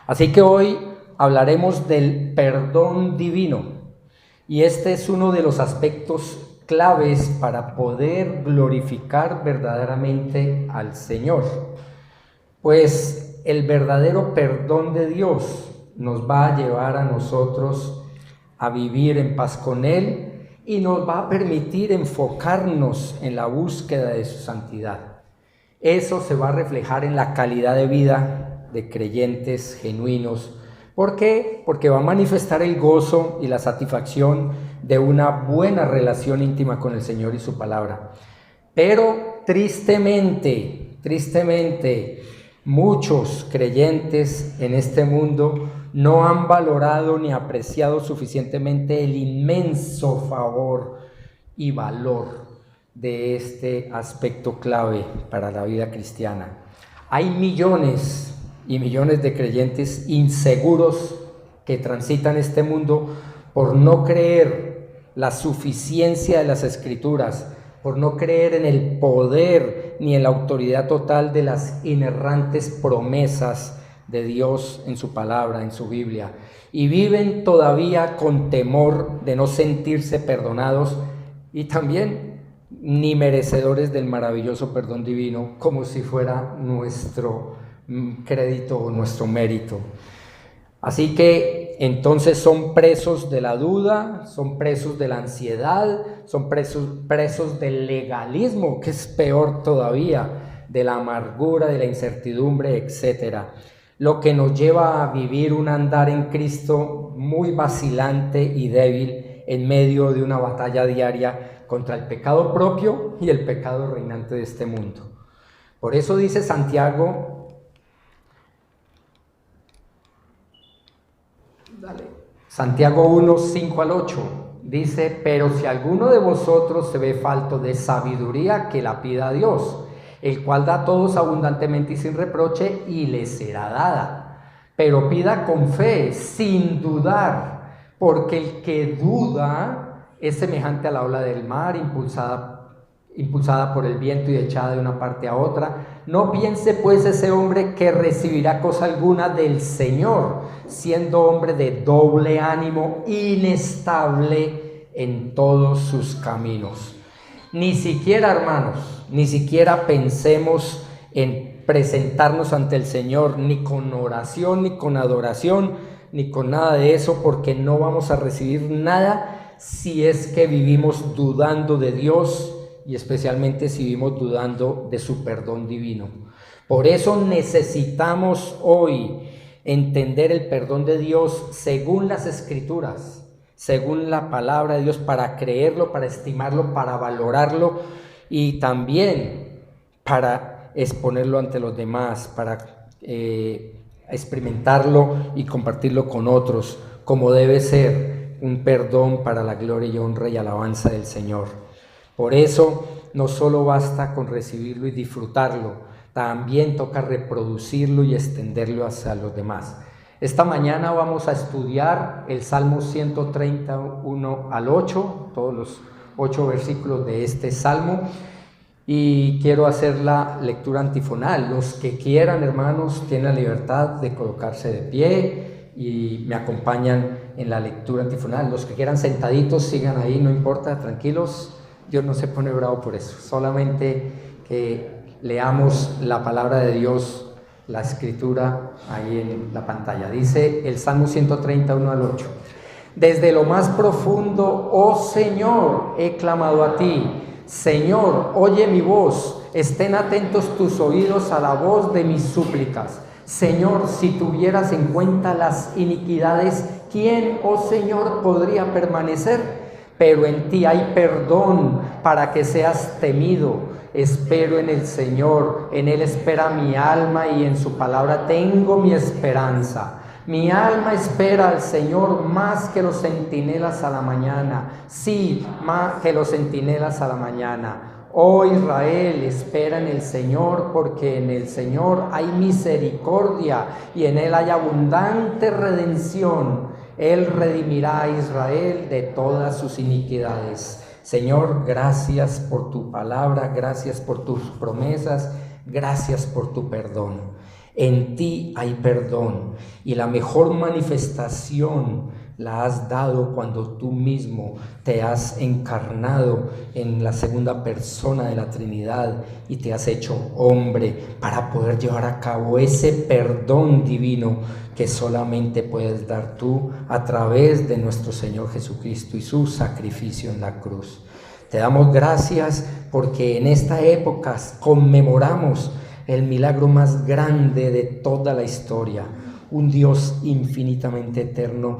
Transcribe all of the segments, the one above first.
Así que hoy hablaremos del perdón divino, y este es uno de los aspectos claves para poder glorificar verdaderamente al Señor. Pues el verdadero perdón de Dios nos va a llevar a nosotros a vivir en paz con Él y nos va a permitir enfocarnos en la búsqueda de su santidad. Eso se va a reflejar en la calidad de vida de creyentes genuinos. ¿Por qué? Porque va a manifestar el gozo y la satisfacción de una buena relación íntima con el Señor y su palabra. Pero tristemente, muchos creyentes en este mundo no han valorado ni apreciado suficientemente el inmenso favor y valor de este aspecto clave para la vida cristiana. Hay millones y millones de creyentes inseguros que transitan este mundo por no creer la suficiencia de las Escrituras, por no creer en el poder ni en la autoridad total de las inerrantes promesas de Dios en su palabra, en su Biblia, y viven todavía con temor de no sentirse perdonados y también ni merecedores del maravilloso perdón divino, como si fuera nuestro crédito o nuestro mérito. Así que entonces son presos de la duda, son presos de la ansiedad, son presos del legalismo, que es peor todavía, de la amargura, de la incertidumbre, etc. Lo que nos lleva a vivir un andar en Cristo muy vacilante y débil en medio de una batalla diaria contra el pecado propio y el pecado reinante de este mundo. Por eso dice Santiago, Santiago 1, 5 al 8, dice: pero si alguno de vosotros se ve falto de sabiduría, que la pida a Dios, el cual da a todos abundantemente y sin reproche, y le será dada. Pero pida con fe, sin dudar, porque el que duda es semejante a la ola del mar, impulsada por el viento y echada de una parte a otra. No piense pues ese hombre que recibirá cosa alguna del Señor, siendo hombre de doble ánimo, inestable en todos sus caminos. Ni siquiera, hermanos, ni siquiera pensemos en presentarnos ante el Señor, ni con oración, ni con adoración, ni con nada de eso, porque no vamos a recibir nada si es que vivimos dudando de Dios, y especialmente si vivimos dudando de su perdón divino. Por eso necesitamos hoy entender el perdón de Dios según las Escrituras, según la palabra de Dios, para creerlo, para estimarlo, para valorarlo y también para exponerlo ante los demás, para experimentarlo y compartirlo con otros, como debe ser un perdón para la gloria y honra y alabanza del Señor. Por eso no solo basta con recibirlo y disfrutarlo, también toca reproducirlo y extenderlo hacia los demás. Esta mañana vamos a estudiar el Salmo 131 al 8, todos los 8 versículos de este Salmo, y quiero hacer la lectura antifonal. Los que quieran, hermanos, tienen la libertad de colocarse de pie y me acompañan en la lectura antifonal. Los que quieran sentaditos, sigan ahí, no importa, tranquilos. Dios no se pone bravo por eso, solamente que leamos la palabra de Dios, la Escritura ahí en la pantalla. Dice el Salmo 131 al 8: desde lo más profundo, oh Señor, he clamado a ti. Señor, oye mi voz, estén atentos tus oídos a la voz de mis súplicas. Señor, si tuvieras en cuenta las iniquidades, ¿quién, oh Señor, podría permanecer? Pero en ti hay perdón para que seas temido. Espero en el Señor, en Él espera mi alma y en su palabra tengo mi esperanza. Mi alma espera al Señor más que los centinelas a la mañana. Sí, más que los centinelas a la mañana. Oh Israel, espera en el Señor, porque en el Señor hay misericordia y en Él hay abundante redención. Él redimirá a Israel de todas sus iniquidades. Señor, gracias por tu palabra, gracias por tus promesas, gracias por tu perdón. En ti hay perdón y la mejor manifestación la has dado cuando tú mismo te has encarnado en la segunda persona de la Trinidad y te has hecho hombre para poder llevar a cabo ese perdón divino que solamente puedes dar tú a través de nuestro Señor Jesucristo y su sacrificio en la cruz. Te damos gracias porque en esta época conmemoramos el milagro más grande de toda la historia, un Dios infinitamente eterno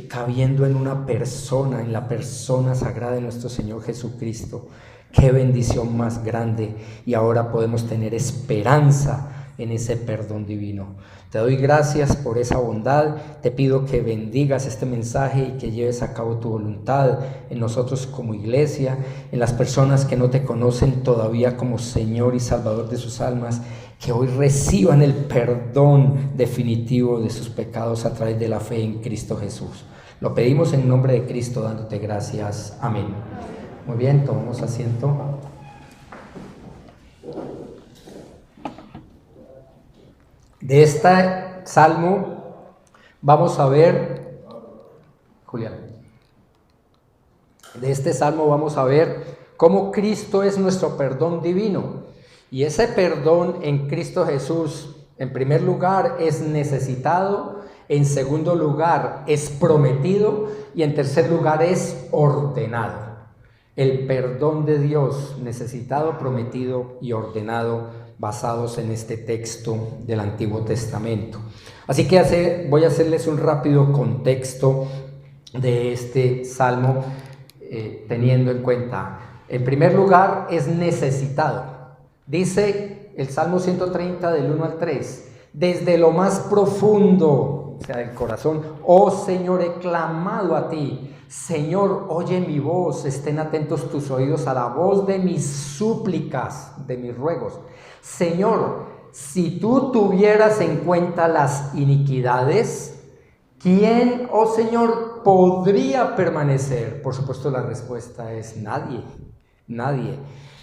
cabiendo en una persona, en la persona sagrada de nuestro Señor Jesucristo. Qué bendición más grande, y ahora podemos tener esperanza en ese perdón divino. Te doy gracias por esa bondad, te pido que bendigas este mensaje y que lleves a cabo tu voluntad en nosotros como iglesia, en las personas que no te conocen todavía como Señor y Salvador de sus almas, que hoy reciban el perdón definitivo de sus pecados a través de la fe en Cristo Jesús. Lo pedimos en nombre de Cristo, dándote gracias. Amén. Muy bien, tomamos asiento. De este salmo vamos a ver, Julián, de este salmo vamos a ver cómo Cristo es nuestro perdón divino. Y ese perdón en Cristo Jesús, en primer lugar, es necesitado, en segundo lugar, es prometido y en tercer lugar, es ordenado. El perdón de Dios, necesitado, prometido y ordenado, basados en este texto del Antiguo Testamento. Así que voy a hacerles un rápido contexto de este salmo, teniendo en cuenta, en primer lugar, es necesitado. Dice el Salmo 130 del 1 al 3, desde lo más profundo, o sea, del corazón, oh Señor, he clamado a ti. Señor, oye mi voz, estén atentos tus oídos a la voz de mis súplicas, de mis ruegos. Señor, si tú tuvieras en cuenta las iniquidades, ¿quién, oh Señor, podría permanecer? Por supuesto, la respuesta es nadie, nadie.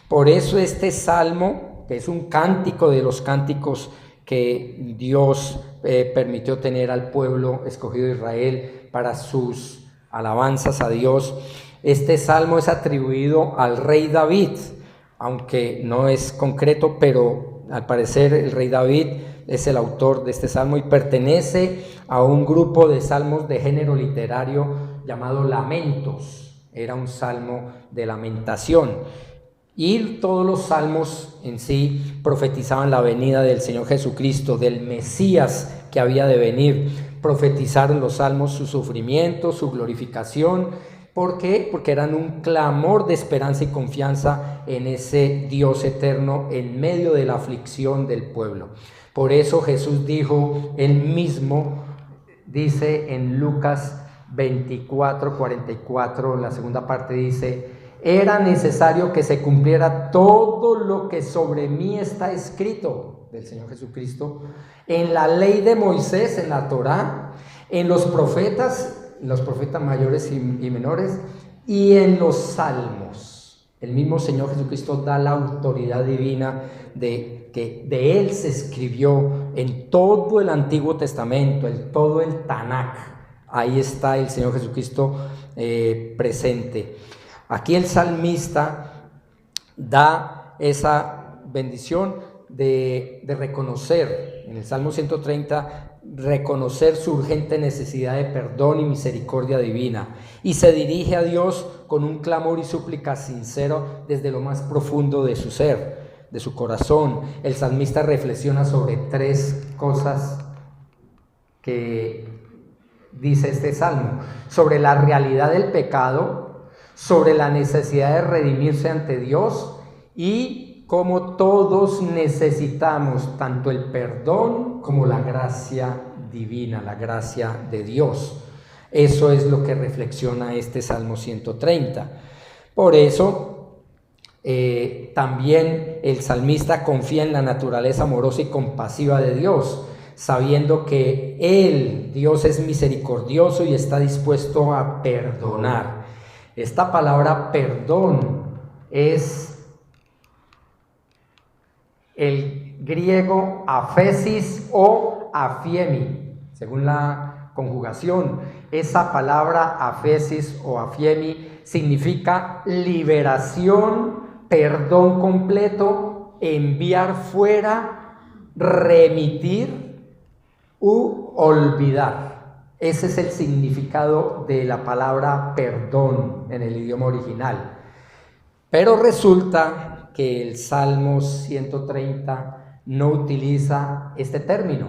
Por eso este salmo, que es un cántico de los cánticos que Dios permitió tener al pueblo escogido de Israel para sus alabanzas a Dios, este salmo es atribuido al rey David, aunque no es concreto, pero al parecer el rey David es el autor de este salmo y pertenece a un grupo de salmos de género literario llamado Lamentos. Era un salmo de lamentación. Y todos los salmos en sí profetizaban la venida del Señor Jesucristo, del Mesías que había de venir. Profetizaron los salmos su sufrimiento, su glorificación. ¿Por qué? Porque eran un clamor de esperanza y confianza en ese Dios eterno en medio de la aflicción del pueblo. Por eso Jesús dijo, él mismo dice en Lucas 24:44, la segunda parte dice, era necesario que se cumpliera todo lo que sobre mí está escrito, del Señor Jesucristo, en la ley de Moisés, en la Torá, en los profetas mayores y menores, y en los salmos. El mismo Señor Jesucristo da la autoridad divina de que de Él se escribió en todo el Antiguo Testamento, en todo el Tanakh. Ahí está el Señor Jesucristo presente. Aquí el salmista da esa bendición de reconocer, en el Salmo 130, reconocer su urgente necesidad de perdón y misericordia divina, y se dirige a Dios con un clamor y súplica sincero desde lo más profundo de su ser, de su corazón. El salmista reflexiona sobre tres cosas que dice este salmo: sobre la realidad del pecado, sobre la necesidad de redimirse ante Dios y cómo todos necesitamos tanto el perdón como la gracia divina, la gracia de Dios. Eso es lo que reflexiona este Salmo 130. Por eso también el salmista confía en la naturaleza amorosa y compasiva de Dios, sabiendo que Él, Dios, es misericordioso y está dispuesto a perdonar. Esta palabra perdón es griego aphesis o aphiemi, según la conjugación. Esa palabra aphesis o aphiemi significa liberación, perdón completo, enviar fuera, remitir u olvidar. Ese es el significado de la palabra perdón en el idioma original. Pero resulta que el Salmo 130 no utiliza este término.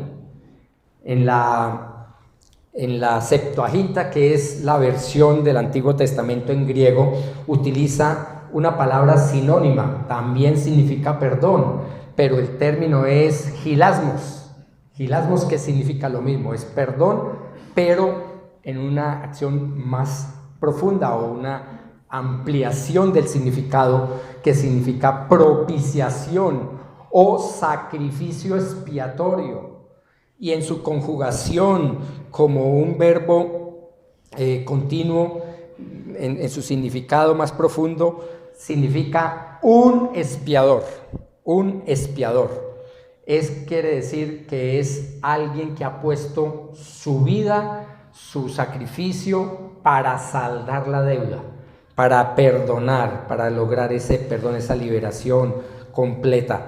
En la Septuaginta, que es la versión del Antiguo Testamento en griego, utiliza una palabra sinónima, también significa perdón, pero el término es hilasmos. Hilasmos, que significa lo mismo, es perdón, pero en una acción más profunda o una ampliación del significado, que significa propiciación o sacrificio expiatorio. Y en su conjugación como un verbo continuo, en su significado más profundo, significa un expiador, un expiador. Quiere decir que es alguien que ha puesto su vida, su sacrificio para saldar la deuda, para perdonar, para lograr ese perdón, esa liberación completa.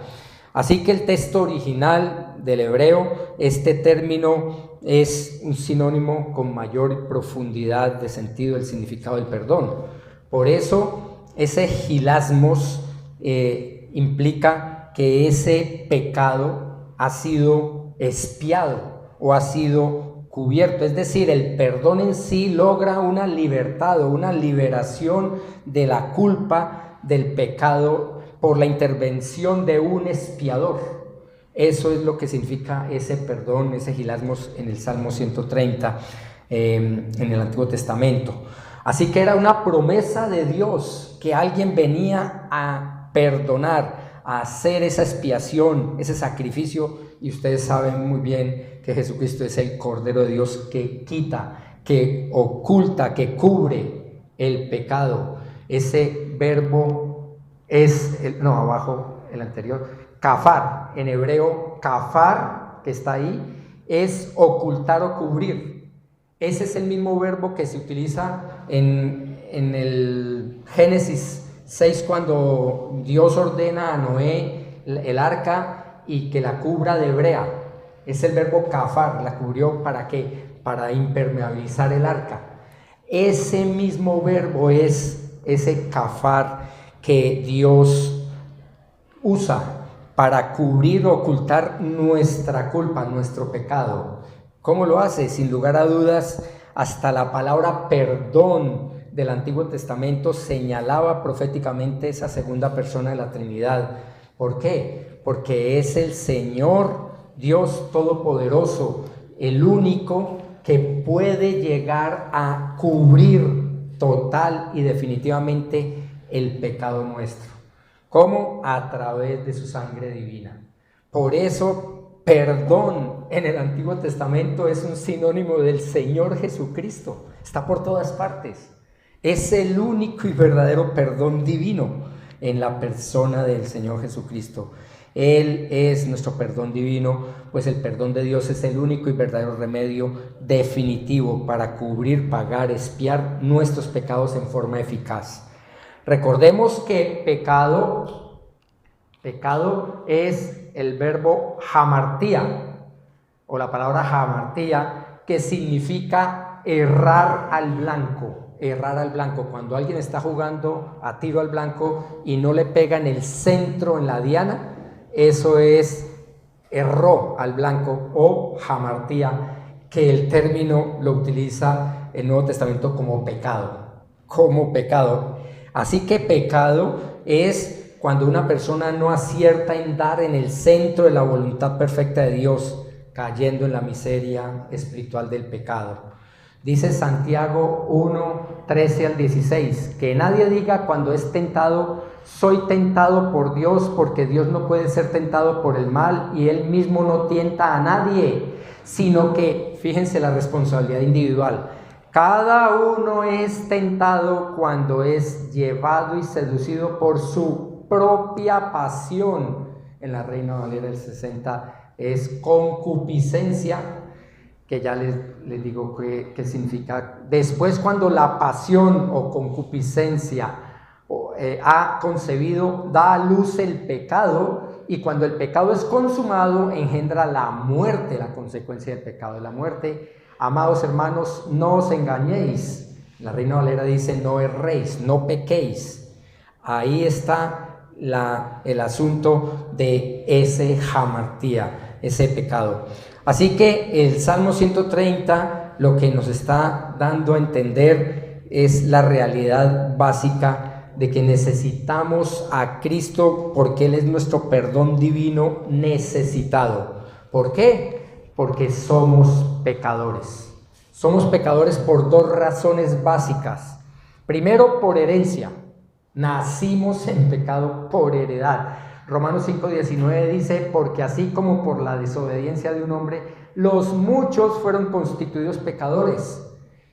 Así que el texto original del hebreo, este término es un sinónimo con mayor profundidad de sentido del significado del perdón. Por eso ese hilasmos implica que ese pecado ha sido expiado o ha sido cubierto, es decir, el perdón en sí logra una libertad o una liberación de la culpa del pecado por la intervención de un expiador. Eso es lo que significa ese perdón, ese hilasmos en el Salmo 130 en el Antiguo Testamento. Así que era una promesa de Dios que alguien venía a perdonar, a hacer esa expiación, ese sacrificio, y ustedes saben muy bien que Jesucristo es el Cordero de Dios que quita, que oculta, que cubre el pecado. Ese verbo es, abajo el anterior, kafar, en hebreo kafar, que está ahí, es ocultar o cubrir. Ese es el mismo verbo que se utiliza en el Génesis 6, cuando Dios ordena a Noé el arca y que la cubra de brea. Es el verbo kafar, la cubrió, ¿para qué? Para impermeabilizar el arca. Ese mismo verbo es ese kafar que Dios usa para cubrir o ocultar nuestra culpa, nuestro pecado. ¿Cómo lo hace? Sin lugar a dudas, hasta la palabra perdón del Antiguo Testamento señalaba proféticamente esa segunda persona de la Trinidad. ¿Por qué? Porque es el Señor Dios Todopoderoso, el único que puede llegar a cubrir total y definitivamente el pecado nuestro. ¿Cómo? A través de su sangre divina. Por eso, perdón en el Antiguo Testamento es un sinónimo del Señor Jesucristo. Está por todas partes. Es el único y verdadero perdón divino en la persona del Señor Jesucristo. Él es nuestro perdón divino, pues el perdón de Dios es el único y verdadero remedio definitivo para cubrir, pagar, expiar nuestros pecados en forma eficaz. Recordemos que pecado es el verbo hamartía, o la palabra hamartía, que significa errar al blanco. Errar al blanco, cuando alguien está jugando a tiro al blanco y no le pega en el centro, en la diana, eso es erró al blanco o hamartía, que el término lo utiliza el Nuevo Testamento como pecado. Así que pecado es cuando una persona no acierta en dar en el centro de la voluntad perfecta de Dios, cayendo en la miseria espiritual del pecado. Dice Santiago 1, 13 al 16, que nadie diga cuando es tentado, soy tentado por Dios, porque Dios no puede ser tentado por el mal y Él mismo no tienta a nadie, sino que, fíjense la responsabilidad individual, cada uno es tentado cuando es llevado y seducido por su propia pasión. en la Reina Valera del 60 es concupiscencia, que ya les digo que significa. Después, cuando la pasión o concupiscencia ha concebido, da a luz el pecado, y cuando el pecado es consumado, engendra la muerte, la consecuencia del pecado de la muerte. Amados hermanos, no os engañéis. La Reina Valera dice: no erréis, no pequéis. Ahí está el asunto de ese hamartía, ese pecado. Así que el Salmo 130 lo que nos está dando a entender es la realidad básica de que necesitamos a Cristo, porque Él es nuestro perdón divino necesitado. ¿Por qué? Porque somos pecadores. Somos pecadores por dos razones básicas. Primero, por herencia. Nacimos en pecado por heredad. Romanos 5:19 dice: porque así como por la desobediencia de un hombre, los muchos fueron constituidos pecadores.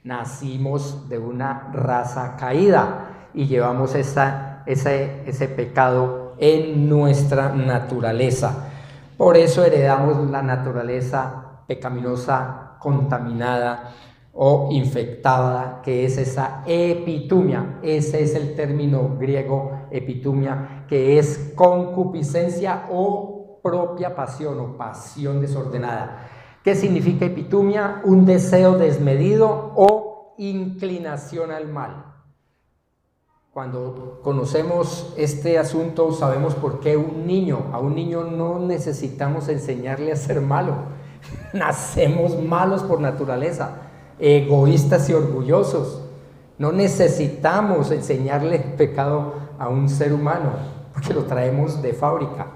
Nacimos de una raza caída y llevamos ese pecado en nuestra naturaleza. Por eso heredamos la naturaleza pecaminosa, contaminada o infectada, que es esa epitumia. Ese es el término griego, epitumia, que es concupiscencia o propia pasión o pasión desordenada. ¿Qué significa epitumia? Un deseo desmedido o inclinación al mal. Cuando conocemos este asunto, sabemos por qué a un niño no necesitamos enseñarle a ser malo. Nacemos malos por naturaleza, egoístas y orgullosos. No necesitamos enseñarle el pecado a un ser humano, porque lo traemos de fábrica.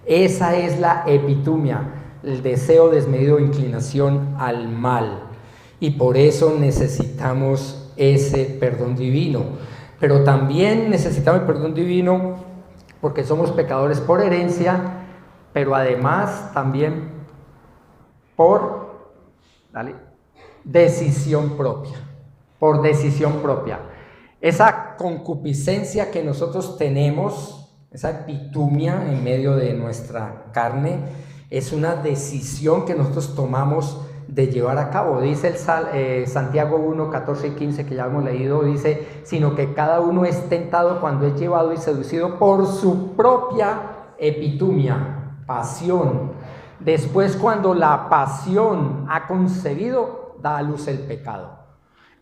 Esa es la epitumia, el deseo desmedido o inclinación al mal. Y por eso necesitamos ese perdón divino. Pero también necesitamos el perdón divino porque somos pecadores por herencia, pero además también por decisión propia. Por decisión propia. Esa concupiscencia que nosotros tenemos, esa epitumia en medio de nuestra carne, es una decisión que nosotros tomamos de llevar a cabo. Dice Santiago 1, 14 y 15, que ya hemos leído, dice: sino que cada uno es tentado cuando es llevado y seducido por su propia epitumia, pasión. Después, cuando la pasión ha concebido, da a luz el pecado.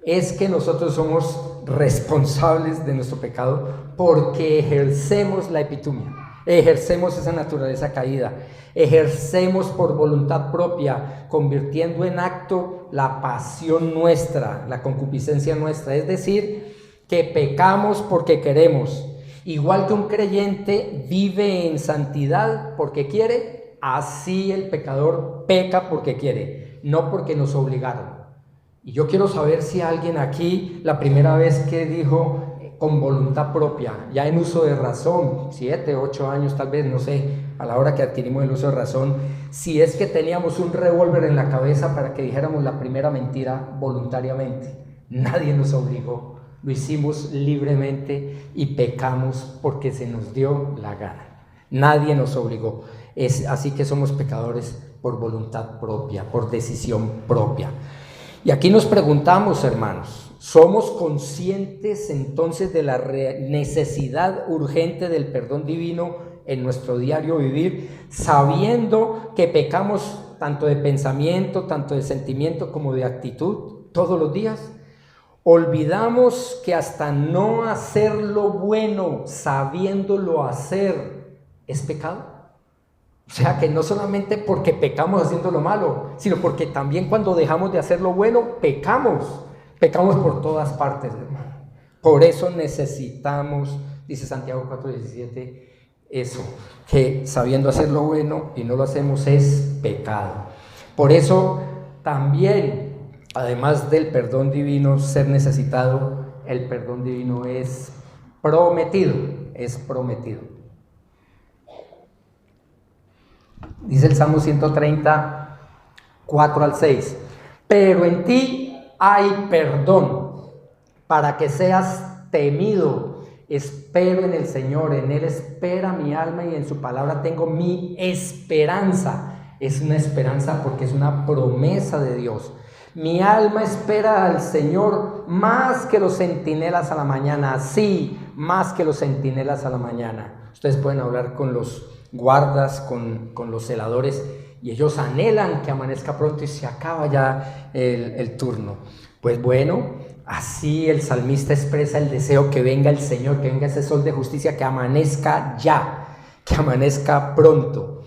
Es que nosotros somos responsables de nuestro pecado porque ejercemos la epitumia, ejercemos esa naturaleza caída, ejercemos por voluntad propia, convirtiendo en acto la pasión nuestra, la concupiscencia nuestra. Es decir, que pecamos porque queremos. Igual que un creyente vive en santidad porque quiere, así el pecador peca porque quiere, no porque nos obligaron. Y yo quiero saber si alguien aquí, la primera vez que dijo con voluntad propia, ya en uso de razón, 7, 8 años tal vez, no sé, a la hora que adquirimos el uso de razón, si es que teníamos un revólver en la cabeza para que dijéramos la primera mentira voluntariamente. Nadie nos obligó, lo hicimos libremente y pecamos porque se nos dio la gana. Nadie nos obligó. Así que somos pecadores por voluntad propia, por decisión propia. Y aquí nos preguntamos, hermanos, ¿somos conscientes entonces de la necesidad urgente del perdón divino en nuestro diario vivir, sabiendo que pecamos tanto de pensamiento, tanto de sentimiento como de actitud todos los días? Olvidamos que hasta no hacer lo bueno sabiéndolo hacer es pecado. O sea, que no solamente porque pecamos haciendo lo malo, sino porque también cuando dejamos de hacer lo bueno, pecamos por todas partes, hermano. Por eso necesitamos, dice Santiago 4:17, eso, que sabiendo hacer lo bueno y no lo hacemos es pecado. Por eso también, además del perdón divino ser necesitado, el perdón divino es prometido, Dice el Salmo 130, 4 al 6, pero en ti hay perdón para que seas temido espero en el Señor, en Él espera mi alma y en su palabra tengo mi esperanza. Es una esperanza porque es una promesa de Dios. Mi alma espera al Señor más que los centinelas a la mañana. Sí, más que los centinelas a la mañana. Ustedes pueden hablar con los guardas, con los celadores, y ellos anhelan que amanezca pronto y se acaba ya el turno. Pues bueno, así el salmista expresa el deseo que venga el Señor, que venga ese sol de justicia, que amanezca ya, que amanezca pronto.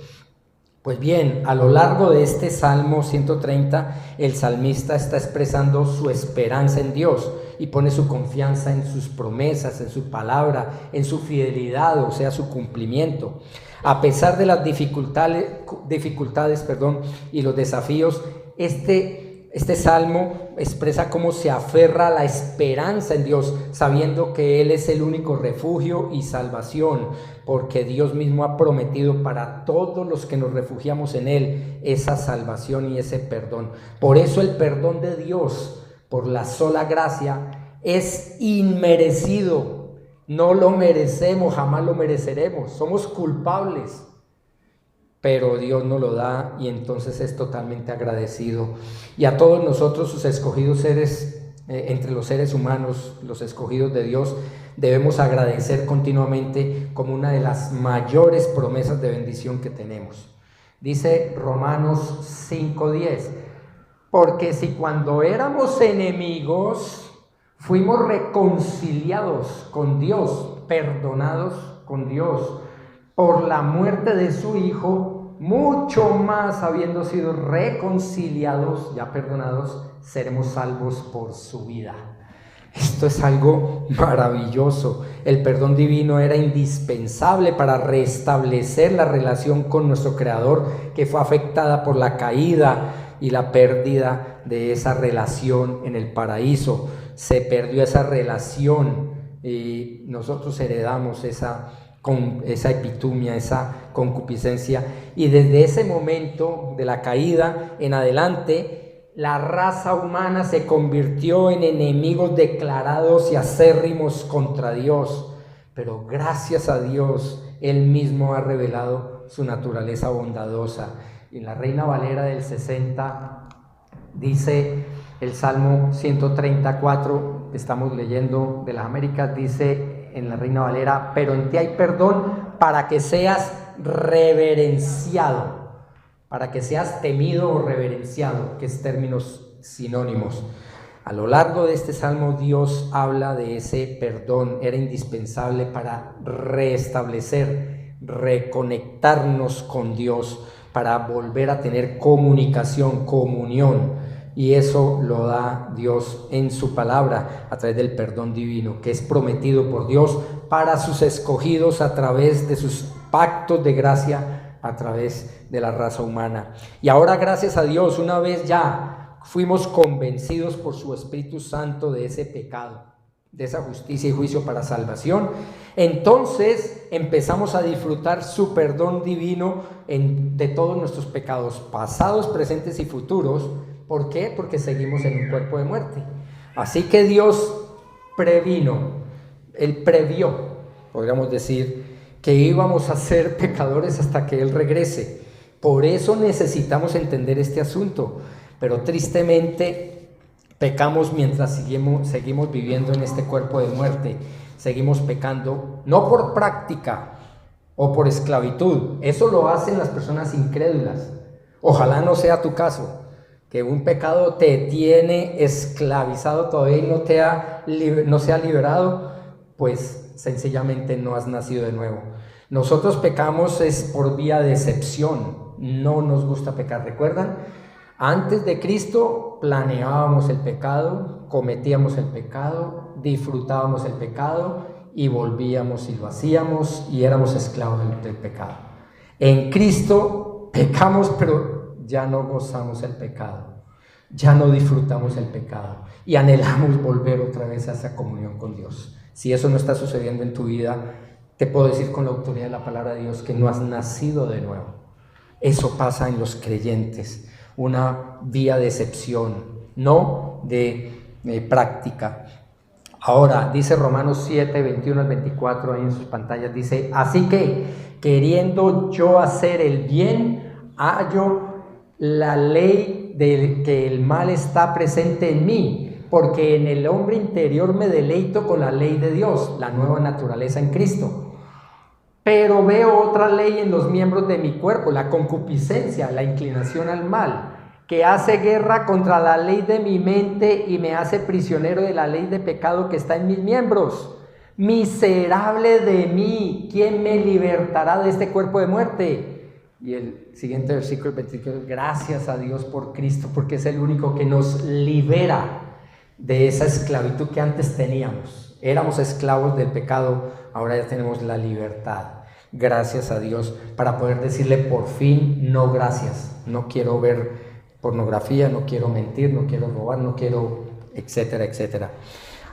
Pues bien, a lo largo de este Salmo 130, el salmista está expresando su esperanza en Dios y pone su confianza en sus promesas, en su palabra, en su fidelidad, o sea, su cumplimiento. A pesar de las dificultades, y los desafíos, este salmo expresa cómo se aferra a la esperanza en Dios, sabiendo que Él es el único refugio y salvación, porque Dios mismo ha prometido para todos los que nos refugiamos en Él esa salvación y ese perdón. Por eso el perdón de Dios, por la sola gracia, es inmerecido. No lo merecemos, jamás lo mereceremos, somos culpables. Pero Dios nos lo da y entonces es totalmente agradecido. Y a todos nosotros, sus escogidos seres, entre los seres humanos, los escogidos de Dios, debemos agradecer continuamente como una de las mayores promesas de bendición que tenemos. Dice Romanos 5:10, porque si cuando éramos enemigos fuimos reconciliados con Dios, perdonados con Dios, por la muerte de su Hijo, mucho más habiendo sido reconciliados, ya perdonados, seremos salvos por su vida. Esto es algo maravilloso. El perdón divino era indispensable para restablecer la relación con nuestro Creador, que fue afectada por la caída y la pérdida de esa relación en el paraíso. Se perdió esa relación y nosotros heredamos esa epitumia, esa concupiscencia, y desde ese momento de la caída en adelante, la raza humana se convirtió en enemigos declarados y acérrimos contra Dios. Pero gracias a Dios, Él mismo ha revelado su naturaleza bondadosa. Y en la Reina Valera del 60 dice el Salmo 134, que estamos leyendo de las Américas, dice en la Reina Valera: pero en ti hay perdón para que seas reverenciado, para que seas temido o reverenciado, que es términos sinónimos. A lo largo de este salmo Dios habla de ese perdón. Era indispensable para restablecer, reconectarnos con Dios, para volver a tener comunicación, comunión. Y eso lo da Dios en su palabra a través del perdón divino, que es prometido por Dios para sus escogidos a través de sus pactos de gracia, a través de la raza humana. Y ahora, gracias a Dios, una vez ya fuimos convencidos por su Espíritu Santo de ese pecado, de esa justicia y juicio para salvación, entonces empezamos a disfrutar su perdón divino de todos nuestros pecados, pasados, presentes y futuros. ¿Por qué? Porque seguimos en un cuerpo de muerte. Así que Dios Él previó, podríamos decir, que íbamos a ser pecadores hasta que Él regrese. Por eso necesitamos entender este asunto. Pero tristemente pecamos mientras seguimos viviendo en este cuerpo de muerte. Seguimos pecando, no por práctica o por esclavitud. Eso lo hacen las personas incrédulas. Ojalá no sea tu caso, que un pecado te tiene esclavizado todavía y no se ha liberado, pues sencillamente no has nacido de nuevo. Nosotros pecamos es por vía de excepción, no nos gusta pecar. ¿Recuerdan? Antes de Cristo planeábamos el pecado, cometíamos el pecado, disfrutábamos el pecado y volvíamos y lo hacíamos y éramos esclavos del pecado. En Cristo pecamos, pero ya no gozamos el pecado, ya no disfrutamos el pecado y anhelamos volver otra vez a esa comunión con Dios. Si eso no está sucediendo en tu vida, te puedo decir con la autoridad de la palabra de Dios que no has nacido de nuevo. Eso pasa en los creyentes, una vía de excepción, no de práctica. Ahora, dice Romanos 7, 21 al 24, ahí en sus pantallas, dice: así que, queriendo yo hacer el bien, hallo la ley de que el mal está presente en mí, porque en el hombre interior me deleito con la ley de Dios, la nueva naturaleza en Cristo. Pero veo otra ley en los miembros de mi cuerpo, la concupiscencia, la inclinación al mal, que hace guerra contra la ley de mi mente y me hace prisionero de la ley de pecado que está en mis miembros. Miserable de mí, ¿quién me libertará de este cuerpo de muerte? Y el siguiente versículo 24, gracias a Dios por Cristo, porque es el único que nos libera de esa esclavitud que antes teníamos. Éramos esclavos del pecado, ahora ya tenemos la libertad. Gracias a Dios, para poder decirle por fin: no, gracias, no quiero ver pornografía, no quiero mentir, no quiero robar, no quiero, etcétera, etcétera.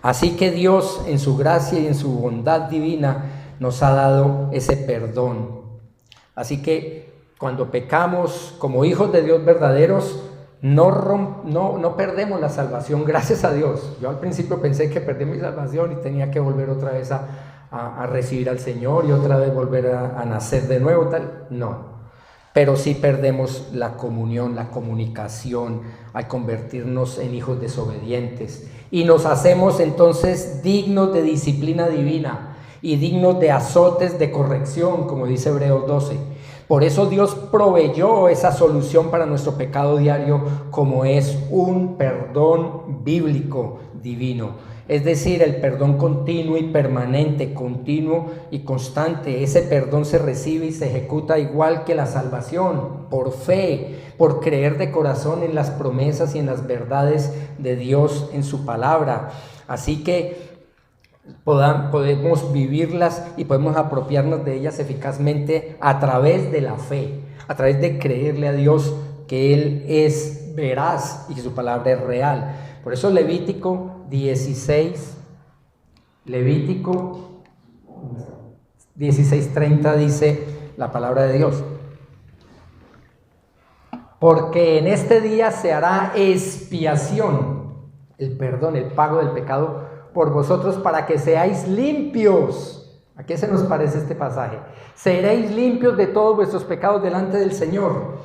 Así que Dios, en su gracia y en su bondad divina, nos ha dado ese perdón. Así que cuando pecamos como hijos de Dios verdaderos, no perdemos la salvación, gracias a Dios. Yo al principio pensé que perdí mi salvación y tenía que volver otra vez a recibir al Señor y otra vez volver a nacer de nuevo, tal. No. Pero sí perdemos la comunión, la comunicación al convertirnos en hijos desobedientes. Y nos hacemos entonces dignos de disciplina divina y dignos de azotes de corrección, como dice Hebreos 12. Por eso Dios proveyó esa solución para nuestro pecado diario, como es un perdón bíblico divino. Es decir, el perdón continuo y permanente, continuo y constante. Ese perdón se recibe y se ejecuta igual que la salvación, por fe, por creer de corazón en las promesas y en las verdades de Dios en su palabra. Así que podemos vivirlas y podemos apropiarnos de ellas eficazmente a través de la fe, a través de creerle a Dios que Él es veraz y que su palabra es real. Por eso Levítico 16:30 dice la palabra de Dios: porque en este día se hará expiación, el perdón, el pago del pecado por vosotros, para que seáis limpios. ¿A qué se nos parece este pasaje? Seréis limpios de todos vuestros pecados delante del Señor.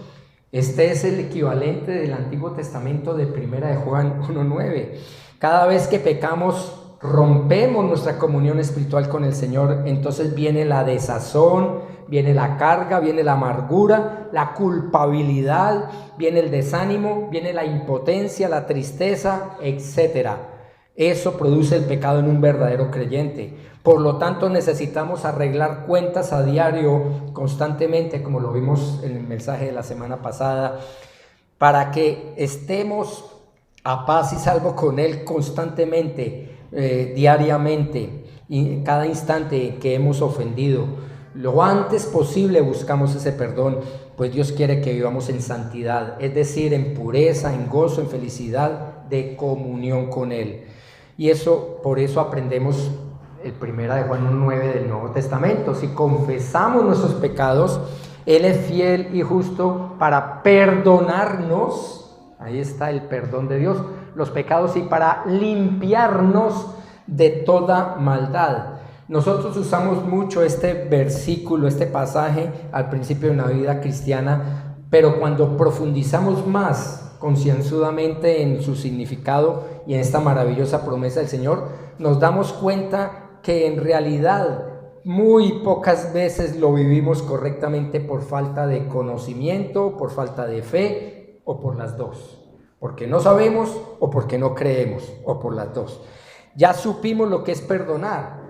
Este es el equivalente del Antiguo Testamento de 1 de Juan 1:9. Cada vez que pecamos, rompemos nuestra comunión espiritual con el Señor, entonces viene la desazón, viene la carga, viene la amargura, la culpabilidad, viene el desánimo, viene la impotencia, la tristeza, etcétera. Eso produce el pecado en un verdadero creyente. Por lo tanto, necesitamos arreglar cuentas a diario, constantemente, como lo vimos en el mensaje de la semana pasada, para que estemos a paz y salvo con Él constantemente, diariamente, y cada instante que hemos ofendido. Lo antes posible buscamos ese perdón, pues Dios quiere que vivamos en santidad, es decir, en pureza, en gozo, en felicidad, de comunión con Él. Y por eso aprendemos el 1 de Juan 1:9 del Nuevo Testamento. Si confesamos nuestros pecados, Él es fiel y justo para perdonarnos, ahí está el perdón de Dios, los pecados, y para limpiarnos de toda maldad. Nosotros usamos mucho este versículo, este pasaje al principio de una vida cristiana, pero cuando profundizamos más concienzudamente en su significado y en esta maravillosa promesa del Señor, nos damos cuenta que en realidad muy pocas veces lo vivimos correctamente por falta de conocimiento, por falta de fe o por las dos. Porque no sabemos o porque no creemos, o por las dos. Ya supimos lo que es perdonar,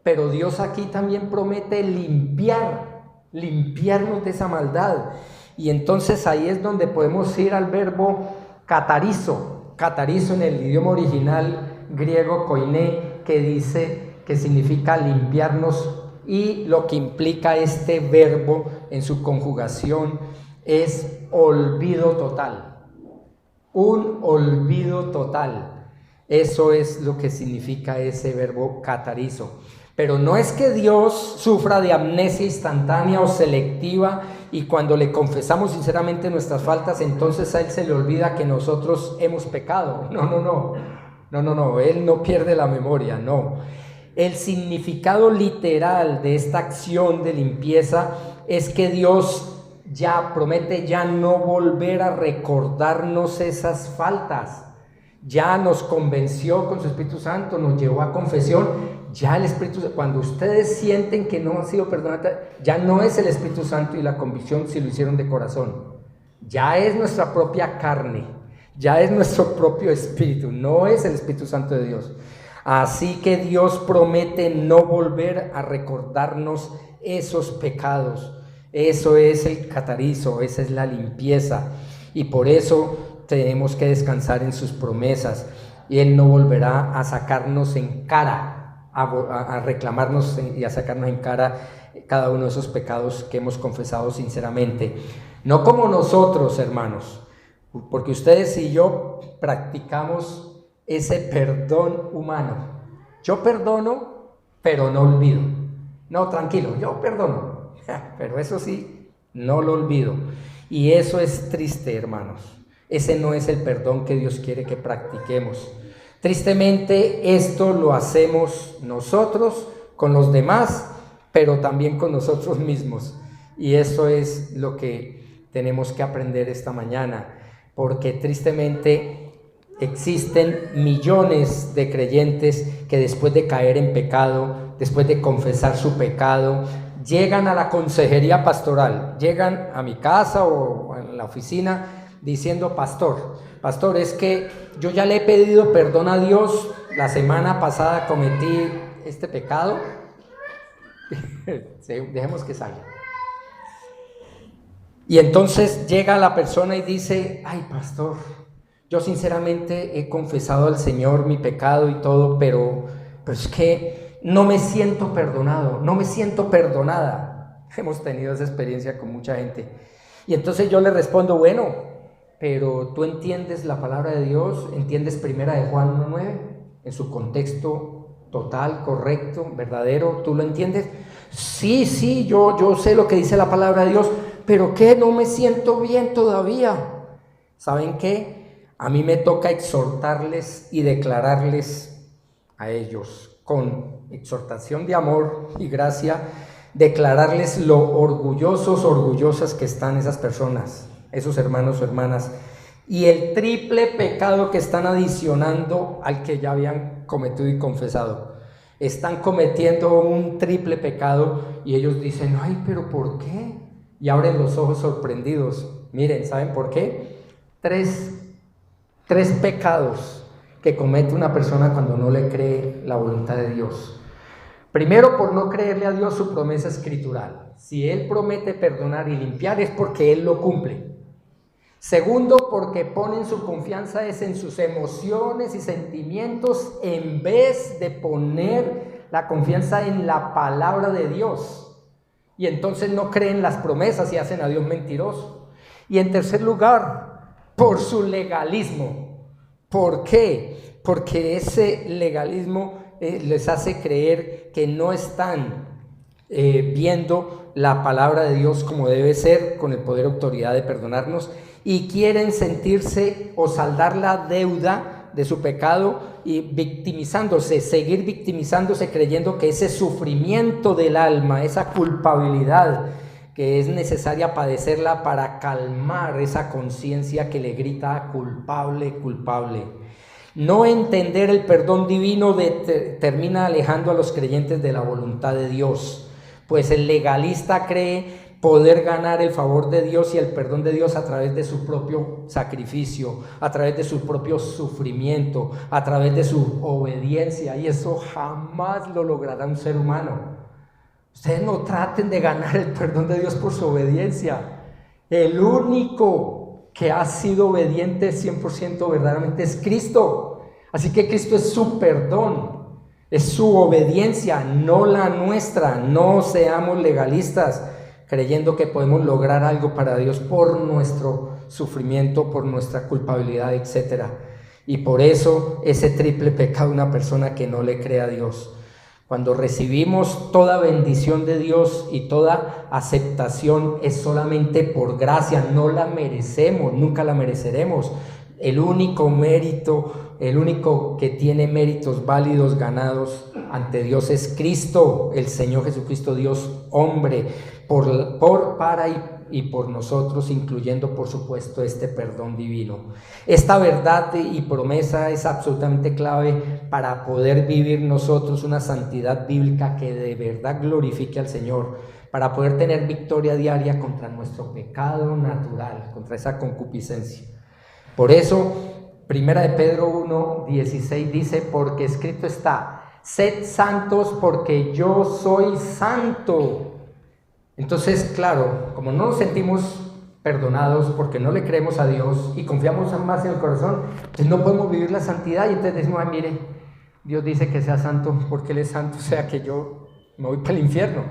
pero Dios aquí también promete limpiarnos de esa maldad. Y entonces ahí es donde podemos ir al verbo catarizo en el idioma original griego koiné, que significa limpiarnos, y lo que implica este verbo en su conjugación es olvido total. Un olvido total. Eso es lo que significa ese verbo catarizo. Pero no es que Dios sufra de amnesia instantánea o selectiva y cuando le confesamos sinceramente nuestras faltas, entonces a Él se le olvida que nosotros hemos pecado. No. No, Él no pierde la memoria, no. El significado literal de esta acción de limpieza es que Dios ya promete ya no volver a recordarnos esas faltas. Ya nos convenció con su Espíritu Santo, nos llevó a confesión. Ya el Espíritu Santo, cuando ustedes sienten que no han sido perdonados, ya no es el Espíritu Santo y la convicción si lo hicieron de corazón. Ya es nuestra propia carne, ya es nuestro propio espíritu, no es el Espíritu Santo de Dios. Así que Dios promete no volver a recordarnos esos pecados. Eso es el catarizo, esa es la limpieza. Y por eso tenemos que descansar en sus promesas. Y Él no volverá a sacarnos en cara, a reclamarnos y a sacarnos en cara cada uno de esos pecados que hemos confesado sinceramente. No como nosotros, hermanos, porque ustedes y yo practicamos ese perdón humano. Yo perdono, pero no olvido. No, tranquilo, yo perdono, pero eso sí, no lo olvido. Y eso es triste, hermanos. Ese no es el perdón que Dios quiere que practiquemos. Tristemente, esto lo hacemos nosotros con los demás, pero también con nosotros mismos. Y eso es lo que tenemos que aprender esta mañana, porque tristemente existen millones de creyentes que después de caer en pecado, después de confesar su pecado, llegan a la consejería pastoral, llegan a mi casa o a la oficina diciendo: pastor, es que yo ya le he pedido perdón a Dios, la semana pasada cometí este pecado. Dejemos que salga. Y entonces llega la persona y dice: ay, pastor, yo sinceramente he confesado al Señor mi pecado y todo, pero es que no me siento perdonado, no me siento perdonada. Hemos tenido esa experiencia con mucha gente. Y entonces yo le respondo: bueno, pero tú entiendes la palabra de Dios, entiendes primera de Juan 1:9 en su contexto total, correcto, verdadero, ¿tú lo entiendes? Sí, yo sé lo que dice la palabra de Dios, pero ¿qué? No me siento bien todavía. ¿Saben qué? A mí me toca exhortarles y declararles a ellos, con exhortación de amor y gracia, declararles lo orgullosas que están esas personas, esos hermanos o hermanas, y el triple pecado que están adicionando al que ya habían cometido y confesado. Están cometiendo un triple pecado y ellos dicen: ay, pero ¿por qué? Y abren los ojos sorprendidos. Miren, ¿saben por qué? Tres pecados que comete una persona cuando no le cree la voluntad de Dios. Primero, por no creerle a Dios su promesa escritural. Si Él promete perdonar y limpiar, es porque Él lo cumple. Segundo, porque ponen su confianza en sus emociones y sentimientos en vez de poner la confianza en la palabra de Dios. Y entonces no creen las promesas y hacen a Dios mentiroso. Y en tercer lugar, por su legalismo. ¿Por qué? Porque ese legalismo les hace creer que no están viendo la palabra de Dios como debe ser, con el poder y autoridad de perdonarnos, y quieren sentirse o saldar la deuda de su pecado y seguir victimizándose, creyendo que ese sufrimiento del alma, esa culpabilidad que es necesaria padecerla para calmar esa conciencia que le grita: culpable, culpable. No entender el perdón divino termina alejando a los creyentes de la voluntad de Dios, pues el legalista cree poder ganar el favor de Dios y el perdón de Dios a través de su propio sacrificio, a través de su propio sufrimiento, a través de su obediencia, y eso jamás lo logrará un ser humano. Ustedes no traten de ganar el perdón de Dios por su obediencia. El único que ha sido obediente 100% verdaderamente es Cristo. Así que Cristo es su perdón, es su obediencia, no la nuestra. No seamos legalistas creyendo que podemos lograr algo para Dios por nuestro sufrimiento, por nuestra culpabilidad, etc. Y por eso ese triple pecado de una persona que no le cree a Dios. Cuando recibimos toda bendición de Dios y toda aceptación es solamente por gracia, no la merecemos, nunca la mereceremos. El único mérito, el único que tiene méritos válidos ganados ante Dios es Cristo, el Señor Jesucristo, Dios hombre, para y por nosotros, incluyendo por supuesto este perdón divino. Esta verdad y promesa es absolutamente clave para poder vivir nosotros una santidad bíblica que de verdad glorifique al Señor, para poder tener victoria diaria contra nuestro pecado natural, contra esa concupiscencia. Por eso, 1 de Pedro 1:16 dice, porque escrito está, sed santos porque yo soy santo. Entonces, claro, como no nos sentimos perdonados porque no le creemos a Dios y confiamos más en el corazón, entonces no podemos vivir la santidad y entonces decimos, mire, Dios dice que sea santo porque Él es santo, o sea que yo me voy para el infierno.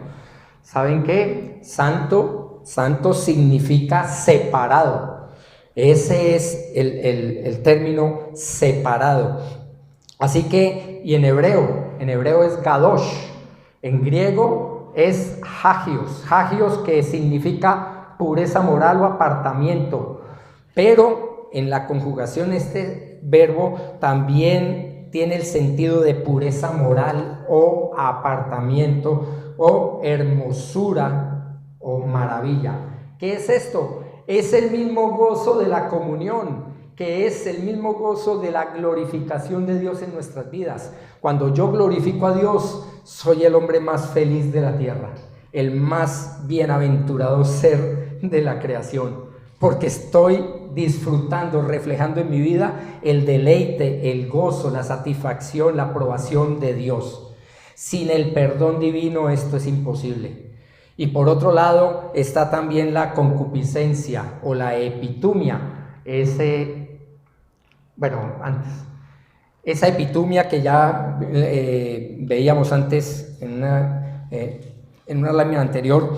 ¿Saben qué? Santo significa separado. Ese es el término separado. Así que, y en hebreo es kadosh, en griego es hagios que significa pureza moral o apartamiento, pero en la conjugación este verbo también tiene el sentido de pureza moral o apartamiento o hermosura o maravilla. ¿Qué es esto? Es el mismo gozo de la comunión, que es el mismo gozo de la glorificación de Dios en nuestras vidas. Cuando yo glorifico a Dios, soy el hombre más feliz de la tierra, el más bienaventurado ser de la creación, porque estoy disfrutando, reflejando en mi vida el deleite, el gozo, la satisfacción, la aprobación de Dios. Sin el perdón divino esto es imposible. Y por otro lado está también la concupiscencia o la epitumia, esa epitumia que ya veíamos antes en una lámina anterior,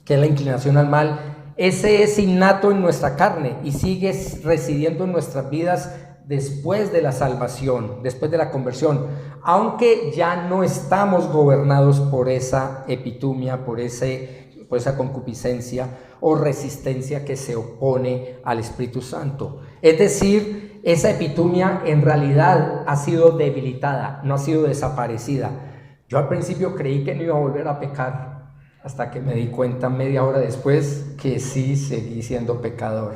que es la inclinación al mal. Ese es innato en nuestra carne y sigue residiendo en nuestras vidas después de la salvación, después de la conversión, aunque ya no estamos gobernados por esa epitumia, por esa concupiscencia o resistencia que se opone al Espíritu Santo. Es decir, esa epitumia en realidad ha sido debilitada, no ha sido desaparecida. Yo al principio creí que no iba a volver a pecar, hasta que me di cuenta media hora después que sí seguí siendo pecador.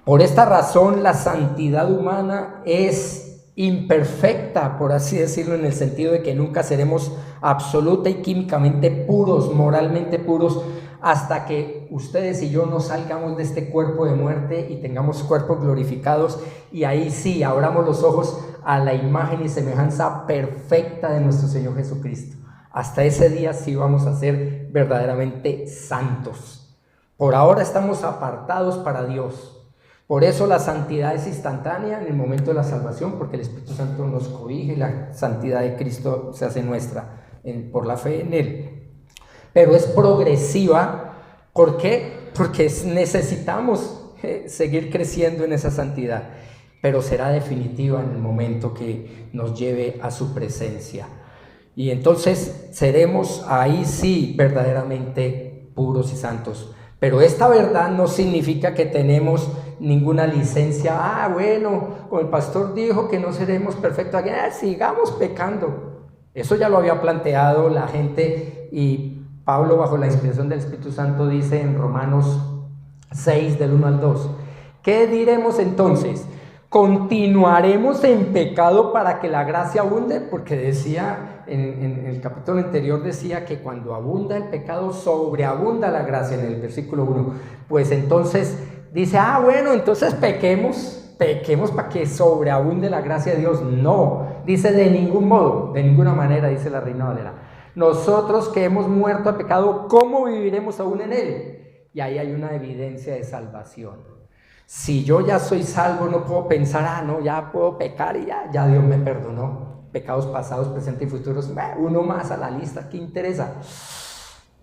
Por esta razón, la santidad humana es imperfecta, por así decirlo, en el sentido de que nunca seremos absoluta y químicamente puros, moralmente puros, hasta que ustedes y yo nos salgamos de este cuerpo de muerte y tengamos cuerpos glorificados, y ahí sí, abramos los ojos a la imagen y semejanza perfecta de nuestro Señor Jesucristo. Hasta ese día sí vamos a ser verdaderamente santos. Por ahora estamos apartados para Dios. Por eso la santidad es instantánea en el momento de la salvación, porque el Espíritu Santo nos cobija y la santidad de Cristo se hace nuestra por la fe en Él. Pero es progresiva. ¿Por qué? Porque necesitamos seguir creciendo en esa santidad, pero será definitiva en el momento que nos lleve a su presencia. Y entonces seremos ahí sí verdaderamente puros y santos. Pero esta verdad no significa que tenemos ninguna licencia. Bueno, como el pastor dijo que no seremos perfectos, sigamos pecando. Eso ya lo había planteado la gente, y Pablo, bajo la inspiración del Espíritu Santo, dice en Romanos 6, del 1 al 2. ¿Qué diremos entonces? ¿Continuaremos en pecado para que la gracia abunde? Porque decía, en el capítulo anterior decía que cuando abunda el pecado, sobreabunda la gracia, en el versículo 1. Pues entonces dice, entonces pequemos para que sobreabunde la gracia de Dios. No, dice de ningún modo, de ninguna manera, dice la Reina Valera. Nosotros que hemos muerto al pecado, ¿cómo viviremos aún en él? Y ahí hay una evidencia de salvación. Si yo ya soy salvo, no puedo pensar, ya puedo pecar y ya Dios me perdonó. Pecados pasados, presentes y futuros, uno más a la lista, ¿qué interesa?